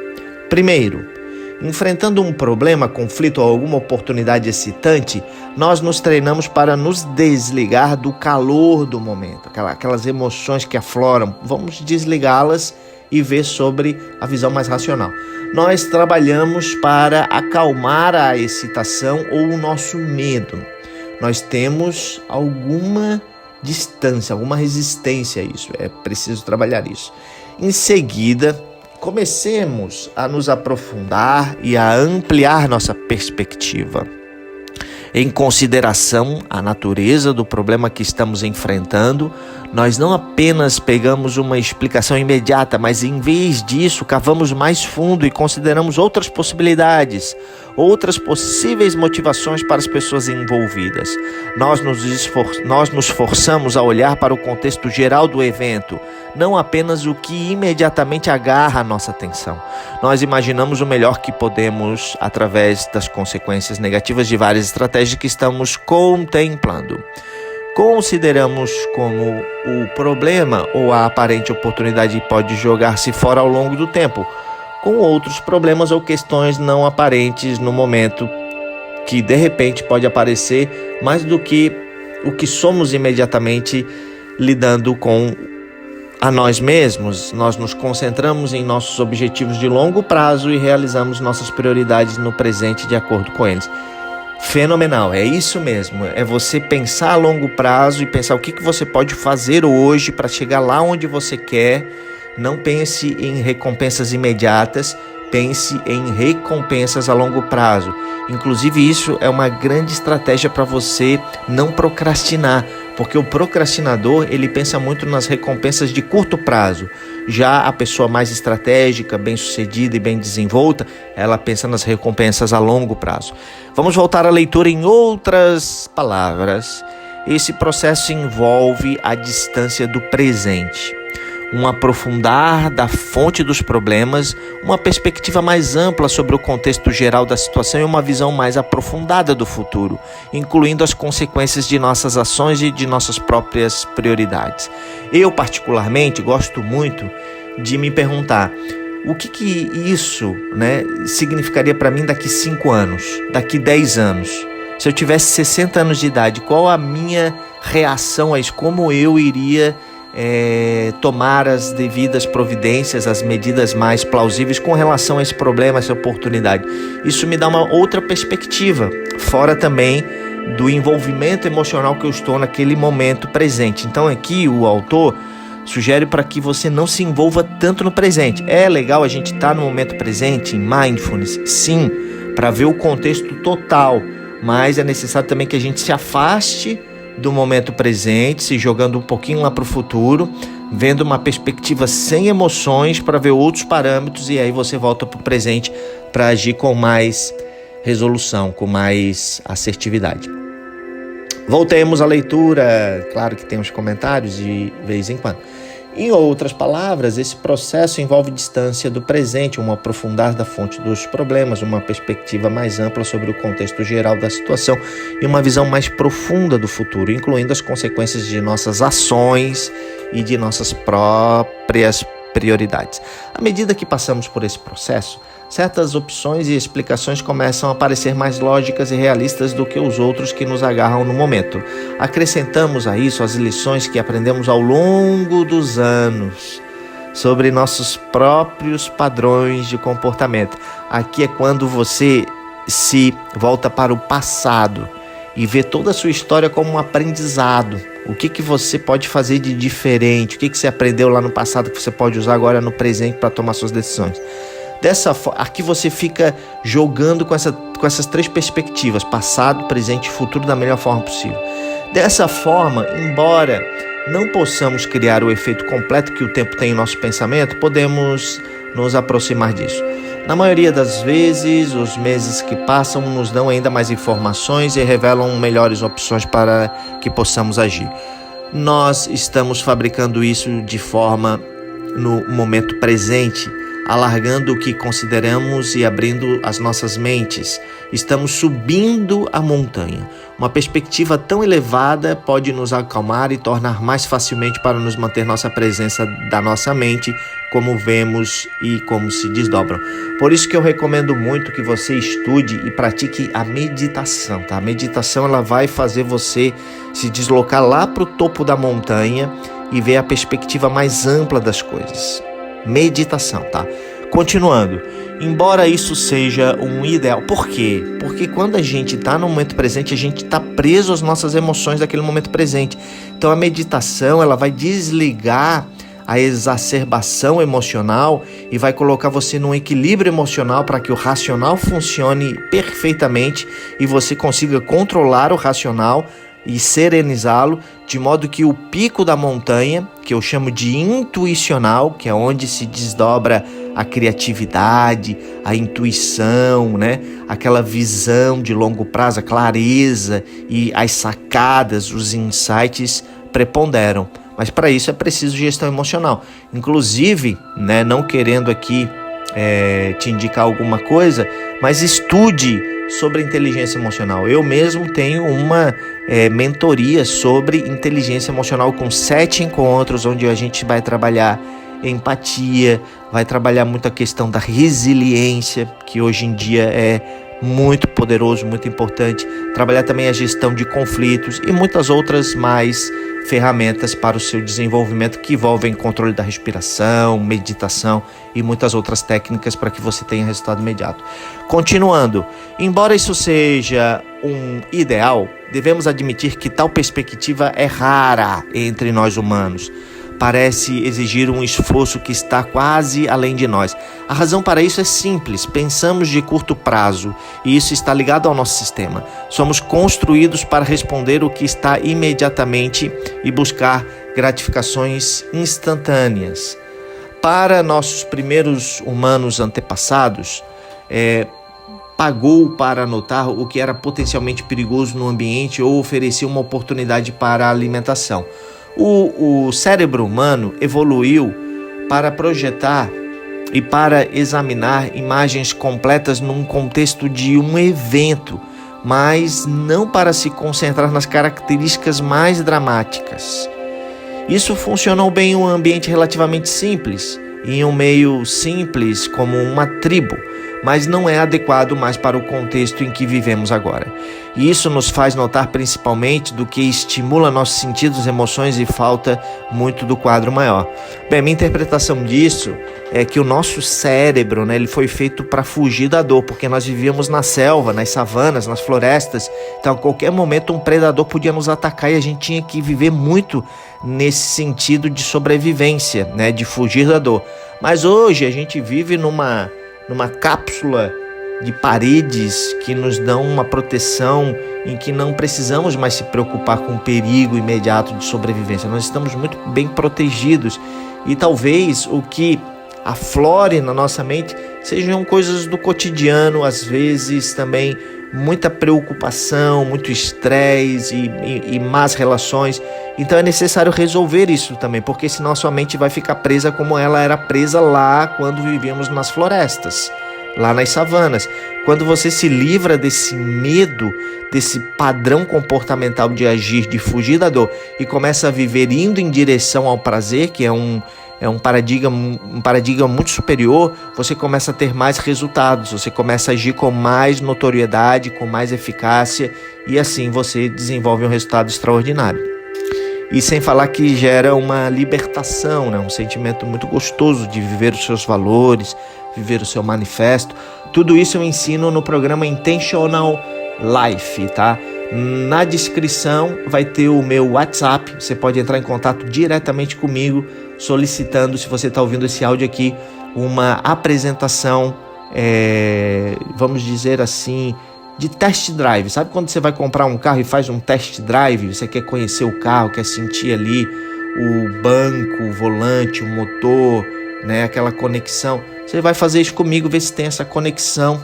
Primeiro, enfrentando um problema, conflito ou alguma oportunidade excitante, nós nos treinamos para nos desligar do calor do momento, aquelas emoções que afloram. Vamos desligá-las e ver sobre a visão mais racional. Nós trabalhamos para acalmar a excitação ou o nosso medo. Nós temos alguma distância, alguma resistência a isso. É preciso trabalhar isso. Em seguida, comecemos a nos aprofundar e a ampliar nossa perspectiva. Em consideração à natureza do problema que estamos enfrentando, nós não apenas pegamos uma explicação imediata, mas em vez disso, cavamos mais fundo e consideramos outras possibilidades, outras possíveis motivações para as pessoas envolvidas. Nós nos forçamos a olhar para o contexto geral do evento, não apenas o que imediatamente agarra a nossa atenção. Nós imaginamos o melhor que podemos através das consequências negativas de várias estratégias que estamos contemplando. consideramos como o problema ou a aparente oportunidade pode jogar-se fora ao longo do tempo, com outros problemas ou questões não aparentes no momento, que de repente pode aparecer mais do que o que somos imediatamente lidando com a nós mesmos. Nós nos concentramos em nossos objetivos de longo prazo e realizamos nossas prioridades no presente de acordo com eles. Fenomenal, é isso mesmo, é você pensar a longo prazo e pensar o que você pode fazer hoje para chegar lá onde você quer. Não pense em recompensas imediatas, pense em recompensas a longo prazo. Inclusive isso é uma grande estratégia para você não procrastinar, porque o procrastinador ele pensa muito nas recompensas de curto prazo. Já a pessoa mais estratégica, bem-sucedida e bem desenvolta, ela pensa nas recompensas a longo prazo. Vamos voltar à leitura. Em outras palavras, esse processo envolve a distância do presente, um aprofundar da fonte dos problemas, uma perspectiva mais ampla sobre o contexto geral da situação e uma visão mais aprofundada do futuro, incluindo as consequências de nossas ações e de nossas próprias prioridades. Eu, particularmente, gosto muito de me perguntar o que isso, significaria para mim daqui 5 anos, daqui 10 anos. Se eu tivesse 60 anos de idade, qual a minha reação a isso? Como eu iria tomar as devidas providências, as medidas mais plausíveis com relação a esse problema, essa oportunidade. Isso me dá uma outra perspectiva, fora também do envolvimento emocional que eu estou naquele momento presente. Então aqui o autor sugere para que você não se envolva tanto no presente. É legal a gente estar no momento presente, em mindfulness, sim, para ver o contexto total, mas é necessário também que a gente se afaste do momento presente, se jogando um pouquinho lá para o futuro, vendo uma perspectiva sem emoções para ver outros parâmetros, e aí você volta para o presente para agir com mais resolução, com mais assertividade. Voltemos à leitura. Claro que tem uns comentários de vez em quando. Em outras palavras, esse processo envolve distância do presente, um aprofundar da fonte dos problemas, uma perspectiva mais ampla sobre o contexto geral da situação e uma visão mais profunda do futuro, incluindo as consequências de nossas ações e de nossas próprias prioridades. À medida que passamos por esse processo, certas opções e explicações começam a parecer mais lógicas e realistas do que os outros que nos agarram no momento. Acrescentamos a isso as lições que aprendemos ao longo dos anos sobre nossos próprios padrões de comportamento. Aqui é quando você se volta para o passado e vê toda a sua história como um aprendizado. O que você pode fazer de diferente? O que você aprendeu lá no passado que você pode usar agora no presente para tomar suas decisões? Dessa forma, aqui você fica jogando com essas 3 perspectivas, passado, presente e futuro, da melhor forma possível. Dessa forma, embora não possamos criar o efeito completo que o tempo tem em nosso pensamento, podemos nos aproximar disso. Na maioria das vezes, os meses que passam nos dão ainda mais informações e revelam melhores opções para que possamos agir. Nós estamos fabricando isso de forma no momento presente, alargando o que consideramos e abrindo as nossas mentes. Estamos subindo a montanha. Uma perspectiva tão elevada pode nos acalmar e tornar mais facilmente para nos manter nossa presença da nossa mente, como vemos e como se desdobram. Por isso que eu recomendo muito que você estude e pratique a meditação, tá? A meditação ela vai fazer você se deslocar lá para o topo da montanha e ver a perspectiva mais ampla das coisas. Meditação, tá? Continuando, embora isso seja um ideal, por quê? Porque quando a gente está no momento presente, a gente está preso às nossas emoções daquele momento presente. Então a meditação, ela vai desligar a exacerbação emocional e vai colocar você num equilíbrio emocional para que o racional funcione perfeitamente e você consiga controlar o racional e serenizá-lo, de modo que o pico da montanha, que eu chamo de intuicional, que é onde se desdobra a criatividade, a intuição, aquela visão de longo prazo, a clareza e as sacadas, os insights preponderam. Mas para isso é preciso gestão emocional. Inclusive, não querendo aqui te indicar alguma coisa, mas estude sobre inteligência emocional. Eu mesmo tenho uma mentoria sobre inteligência emocional com 7 encontros, onde a gente vai trabalhar empatia, vai trabalhar muito a questão da resiliência, que hoje em dia é muito poderoso, muito importante. Trabalhar também a gestão de conflitos e muitas outras mais ferramentas para o seu desenvolvimento, que envolvem controle da respiração, meditação e muitas outras técnicas para que você tenha resultado imediato. Continuando, embora isso seja um ideal, devemos admitir que tal perspectiva é rara entre nós humanos. Parece exigir um esforço que está quase além de nós. A razão para isso é simples: pensamos de curto prazo e isso está ligado ao nosso sistema. Somos construídos para responder o que está imediatamente e buscar gratificações instantâneas. Para nossos primeiros humanos antepassados, pagou para notar o que era potencialmente perigoso no ambiente ou oferecia uma oportunidade para a alimentação. O cérebro humano evoluiu para projetar e para examinar imagens completas num contexto de um evento, mas não para se concentrar nas características mais dramáticas. Isso funcionou bem em um ambiente relativamente simples, em um meio simples como uma tribo, mas não é adequado mais para o contexto em que vivemos agora. E isso nos faz notar principalmente do que estimula nossos sentidos, emoções e falta muito do quadro maior. Bem, minha interpretação disso é que o nosso cérebro, ele foi feito para fugir da dor, porque nós vivíamos na selva, nas savanas, nas florestas. Então, a qualquer momento, um predador podia nos atacar e a gente tinha que viver muito nesse sentido de sobrevivência, de fugir da dor. Mas hoje a gente vive numa cápsula de paredes que nos dão uma proteção em que não precisamos mais se preocupar com o perigo imediato de sobrevivência. Nós estamos muito bem protegidos e talvez o que aflore na nossa mente sejam coisas do cotidiano, às vezes também muita preocupação, muito estresse e más relações. Então é necessário resolver isso também, porque senão a sua mente vai ficar presa como ela era presa lá quando vivíamos nas florestas, lá nas savanas. Quando você se livra desse medo, desse padrão comportamental de agir, de fugir da dor e começa a viver indo em direção ao prazer, que é um paradigma muito superior, você começa a ter mais resultados, você começa a agir com mais notoriedade, com mais eficácia e assim você desenvolve um resultado extraordinário. E sem falar que gera uma libertação, um sentimento muito gostoso de viver os seus valores, viver o seu manifesto. Tudo isso eu ensino no programa Intentional Life, tá? Na descrição vai ter o meu WhatsApp, você pode entrar em contato diretamente comigo, solicitando, se você está ouvindo esse áudio aqui, uma apresentação, vamos dizer assim, de test drive. Sabe quando você vai comprar um carro e faz um test drive? Você quer conhecer o carro, quer sentir ali o banco, o volante, o motor, aquela conexão. Você vai fazer isso comigo, ver se tem essa conexão,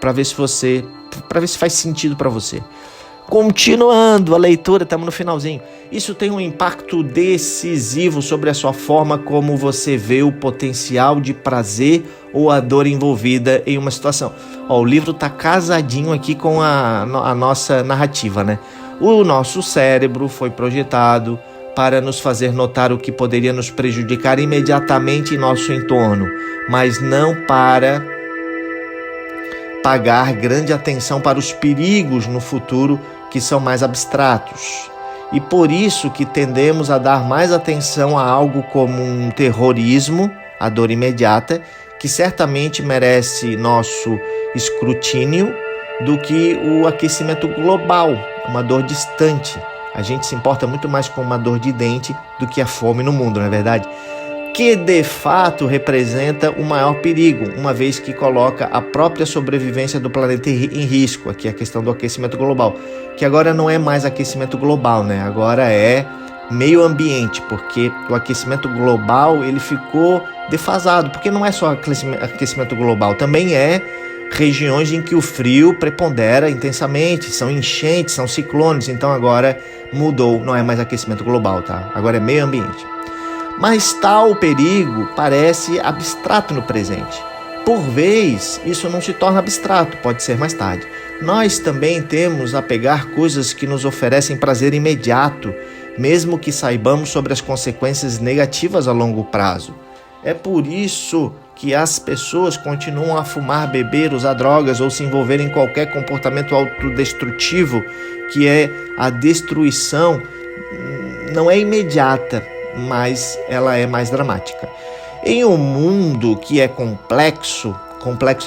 para ver se faz sentido para você. Continuando a leitura, estamos no finalzinho. Isso tem um impacto decisivo sobre a sua forma como você vê o potencial de prazer ou a dor envolvida em uma situação. O livro está casadinho aqui com a nossa narrativa, O nosso cérebro foi projetado para nos fazer notar o que poderia nos prejudicar imediatamente em nosso entorno, mas não para pagar grande atenção para os perigos no futuro que são mais abstratos. E por isso que tendemos a dar mais atenção a algo como um terrorismo, a dor imediata, que certamente merece nosso escrutínio, do que o aquecimento global, uma dor distante. A gente se importa muito mais com uma dor de dente do que a fome no mundo, não é verdade? Que de fato representa o maior perigo, uma vez que coloca a própria sobrevivência do planeta em risco. Aqui a questão do aquecimento global, que agora não é mais aquecimento global, agora é meio ambiente, porque o aquecimento global ele ficou defasado, porque não é só aquecimento global, também é regiões em que o frio prepondera intensamente, são enchentes, são ciclones, então agora mudou, não é mais aquecimento global, tá? Agora é meio ambiente. Mas tal perigo parece abstrato no presente. Por vez, isso não se torna abstrato, pode ser mais tarde. Nós também temos a pegar coisas que nos oferecem prazer imediato, mesmo que saibamos sobre as consequências negativas a longo prazo. É por isso que as pessoas continuam a fumar, beber, usar drogas ou se envolver em qualquer comportamento autodestrutivo, que é a destruição, não é imediata, mas ela é mais dramática. Em um mundo que é complexo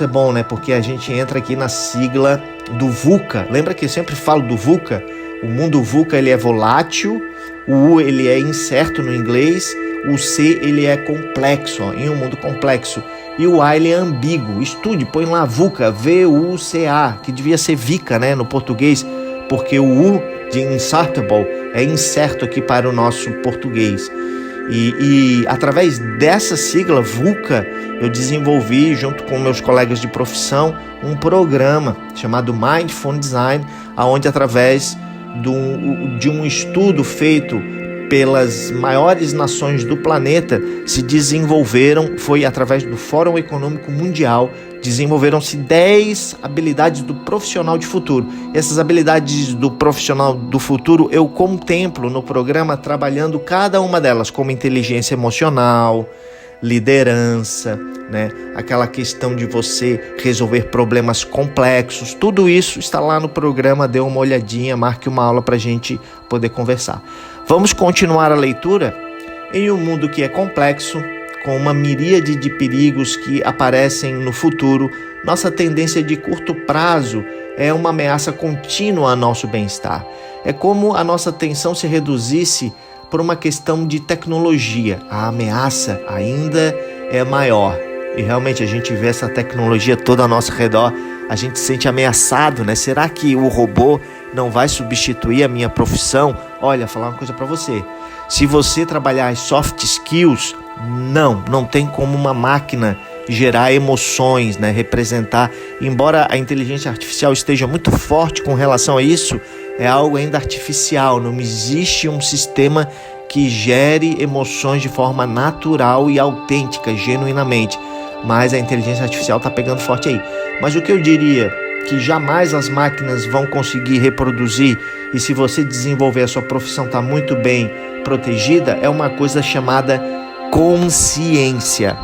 é bom, né? Porque a gente entra aqui na sigla do VUCA. Lembra que eu sempre falo do VUCA? O mundo VUCA, ele é volátil, o U, ele é incerto no inglês, o C, ele é complexo, em um mundo complexo. E o A, ele é ambíguo. Estude, põe lá VUCA, V-U-C-A, que devia ser VICA, né, no português, porque o U de incertable é incerto aqui para o nosso português. E através dessa sigla VUCA, eu desenvolvi, junto com meus colegas de profissão, um programa chamado Mindful Design, onde através de um estudo feito pelas maiores nações do planeta, se desenvolveram, foi através do Fórum Econômico Mundial, desenvolveram-se 10 habilidades do profissional de futuro. Essas habilidades do profissional do futuro eu contemplo no programa, trabalhando cada uma delas, como inteligência emocional, liderança, né? Aquela questão de você resolver problemas complexos. Tudo isso está lá no programa, dê uma olhadinha, marque uma aula para a gente poder conversar. Vamos continuar a leitura? Em um mundo que é complexo, com uma miríade de perigos que aparecem no futuro, nossa tendência de curto prazo é uma ameaça contínua ao nosso bem-estar. É como a nossa atenção se reduzisse por uma questão de tecnologia. A ameaça ainda é maior. E realmente a gente vê essa tecnologia toda ao nosso redor, a gente se sente ameaçado, né? Será que o robô não vai substituir a minha profissão? Olha, falar uma coisa para você. Se você trabalhar as soft skills, não tem como uma máquina gerar emoções, né? Representar. Embora a inteligência artificial esteja muito forte com relação a isso, é algo ainda artificial. Não existe um sistema que gere emoções de forma natural e autêntica, genuinamente. Mas a inteligência artificial está pegando forte aí. Mas o que eu diria que jamais as máquinas vão conseguir reproduzir, e se você desenvolver a sua profissão está muito bem protegida, é uma coisa chamada consciência.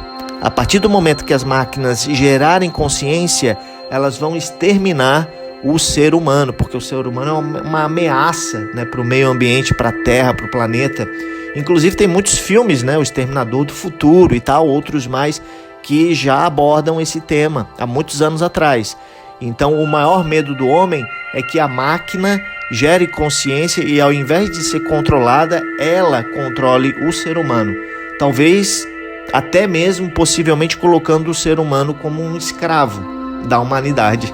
A partir do momento que as máquinas gerarem consciência, elas vão exterminar o ser humano, porque o ser humano é uma ameaça, né, para o meio ambiente, para a Terra, para o planeta. Inclusive tem muitos filmes, né, O Exterminador do Futuro e tal, outros mais, que já abordam esse tema há muitos anos atrás. Então o maior medo do homem é que a máquina gere consciência e, ao invés de ser controlada, ela controle o ser humano. Talvez até mesmo possivelmente colocando o ser humano como um escravo da humanidade.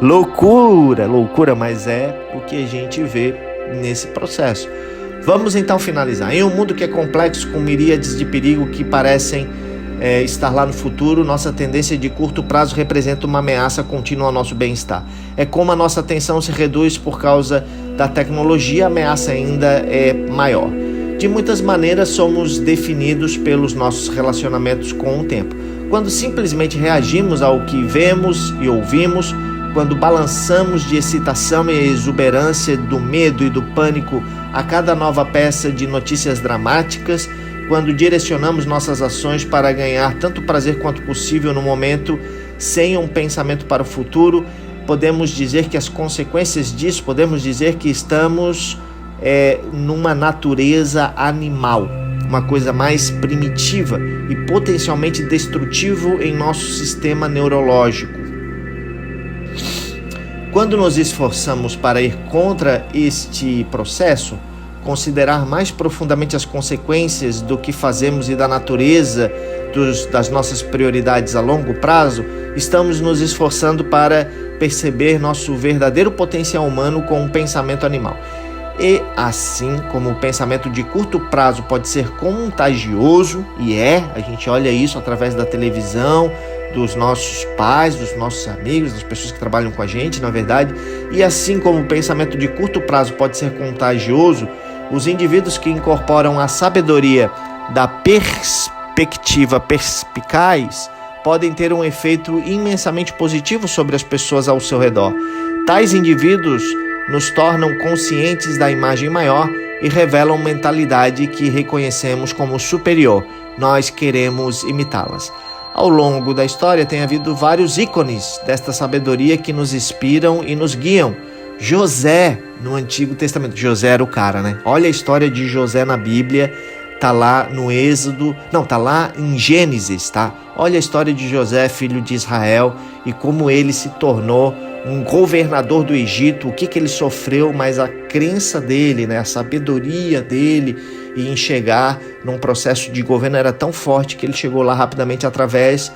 Loucura, mas é o que a gente vê nesse processo. Vamos então finalizar. Em um mundo que é complexo, com miríades de perigo que parecem estar lá no futuro, nossa tendência de curto prazo representa uma ameaça contínua ao nosso bem-estar. É como a nossa atenção se reduz por causa da tecnologia, a ameaça ainda é maior. De muitas maneiras, somos definidos pelos nossos relacionamentos com o tempo. Quando simplesmente reagimos ao que vemos e ouvimos, quando balançamos de excitação e exuberância, do medo e do pânico a cada nova peça de notícias dramáticas, quando direcionamos nossas ações para ganhar tanto prazer quanto possível no momento, sem um pensamento para o futuro, podemos dizer que as consequências disso, podemos dizer que estamos numa natureza animal, uma coisa mais primitiva e potencialmente destrutivo em nosso sistema neurológico. Quando nos esforçamos para ir contra este processo, considerar mais profundamente as consequências do que fazemos e da natureza das nossas prioridades a longo prazo, estamos nos esforçando para perceber nosso verdadeiro potencial humano com um pensamento animal. E assim como o pensamento de curto prazo pode ser contagioso, e a gente olha isso através da televisão, dos nossos pais, dos nossos amigos, das pessoas que trabalham com a gente, na verdade, e assim como o pensamento de curto prazo pode ser contagioso, os indivíduos que incorporam a sabedoria da perspectiva perspicaz podem ter um efeito imensamente positivo sobre as pessoas ao seu redor. Tais indivíduos nos tornam conscientes da imagem maior e revelam mentalidade que reconhecemos como superior. Nós queremos imitá-las. Ao longo da história tem havido vários ícones desta sabedoria que nos inspiram e nos guiam. José, no Antigo Testamento. José era o cara, né? Olha a história de José na Bíblia. Tá lá no Êxodo, tá lá em Gênesis, tá? Olha a história de José, filho de Israel, e como ele se tornou um governador do Egito, o que ele sofreu, mas a crença dele, né, a sabedoria dele em chegar num processo de governo era tão forte que ele chegou lá rapidamente através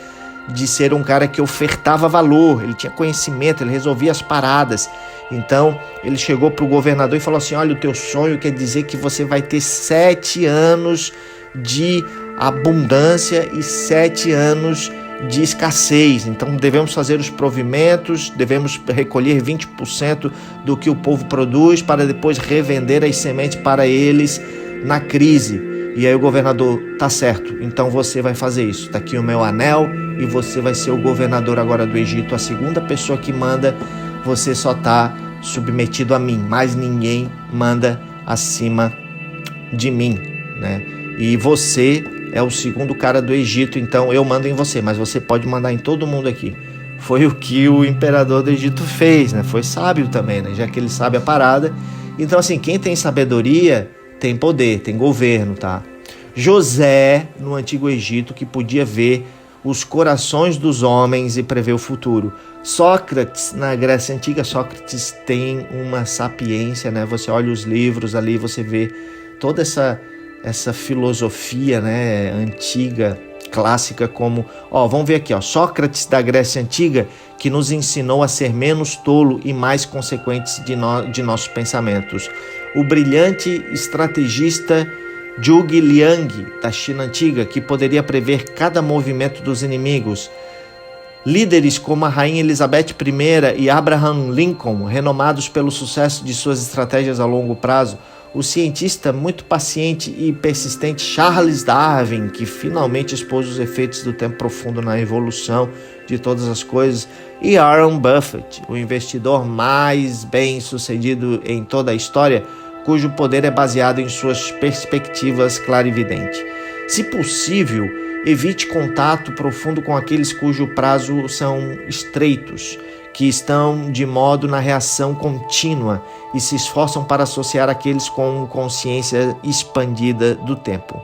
de ser um cara que ofertava valor, ele tinha conhecimento, ele resolvia as paradas. Então ele chegou para o governador e falou assim: olha, o teu sonho quer dizer que você vai ter 7 anos de abundância e 7 anos de escassez. Então devemos fazer os provimentos, devemos recolher 20% do que o povo produz para depois revender as sementes para eles na crise. E aí o governador: tá certo, então você vai fazer isso, tá aqui o meu anel e você vai ser o governador agora do Egito, a segunda pessoa que manda, você só tá submetido a mim, mais ninguém manda acima de mim, né? E você é o segundo cara do Egito, então eu mando em você, mas você pode mandar em todo mundo aqui. Foi o que o imperador do Egito fez, né? Foi sábio também, né? Já que ele sabe a parada. Então, assim, quem tem sabedoria tem poder, tem governo, tá? José, no Antigo Egito, que podia ver os corações dos homens e prever o futuro. Sócrates, na Grécia Antiga, Sócrates tem uma sapiência, né? Você olha os livros ali, você vê toda essa filosofia, né, antiga, clássica, como, vamos ver aqui, Sócrates da Grécia Antiga, que nos ensinou a ser menos tolo e mais consequentes de nossos pensamentos. O brilhante estrategista Zhuge Liang, da China Antiga, que poderia prever cada movimento dos inimigos. Líderes como a Rainha Elizabeth I e Abraham Lincoln, renomados pelo sucesso de suas estratégias a longo prazo. O cientista muito paciente e persistente Charles Darwin, que finalmente expôs os efeitos do tempo profundo na evolução de todas as coisas. E Warren Buffett, o investidor mais bem-sucedido em toda a história, cujo poder é baseado em suas perspectivas clarividentes. Se possível, evite contato profundo com aqueles cujo prazo são estreitos, que estão de modo na reação contínua e se esforçam para associar aqueles com consciência expandida do tempo.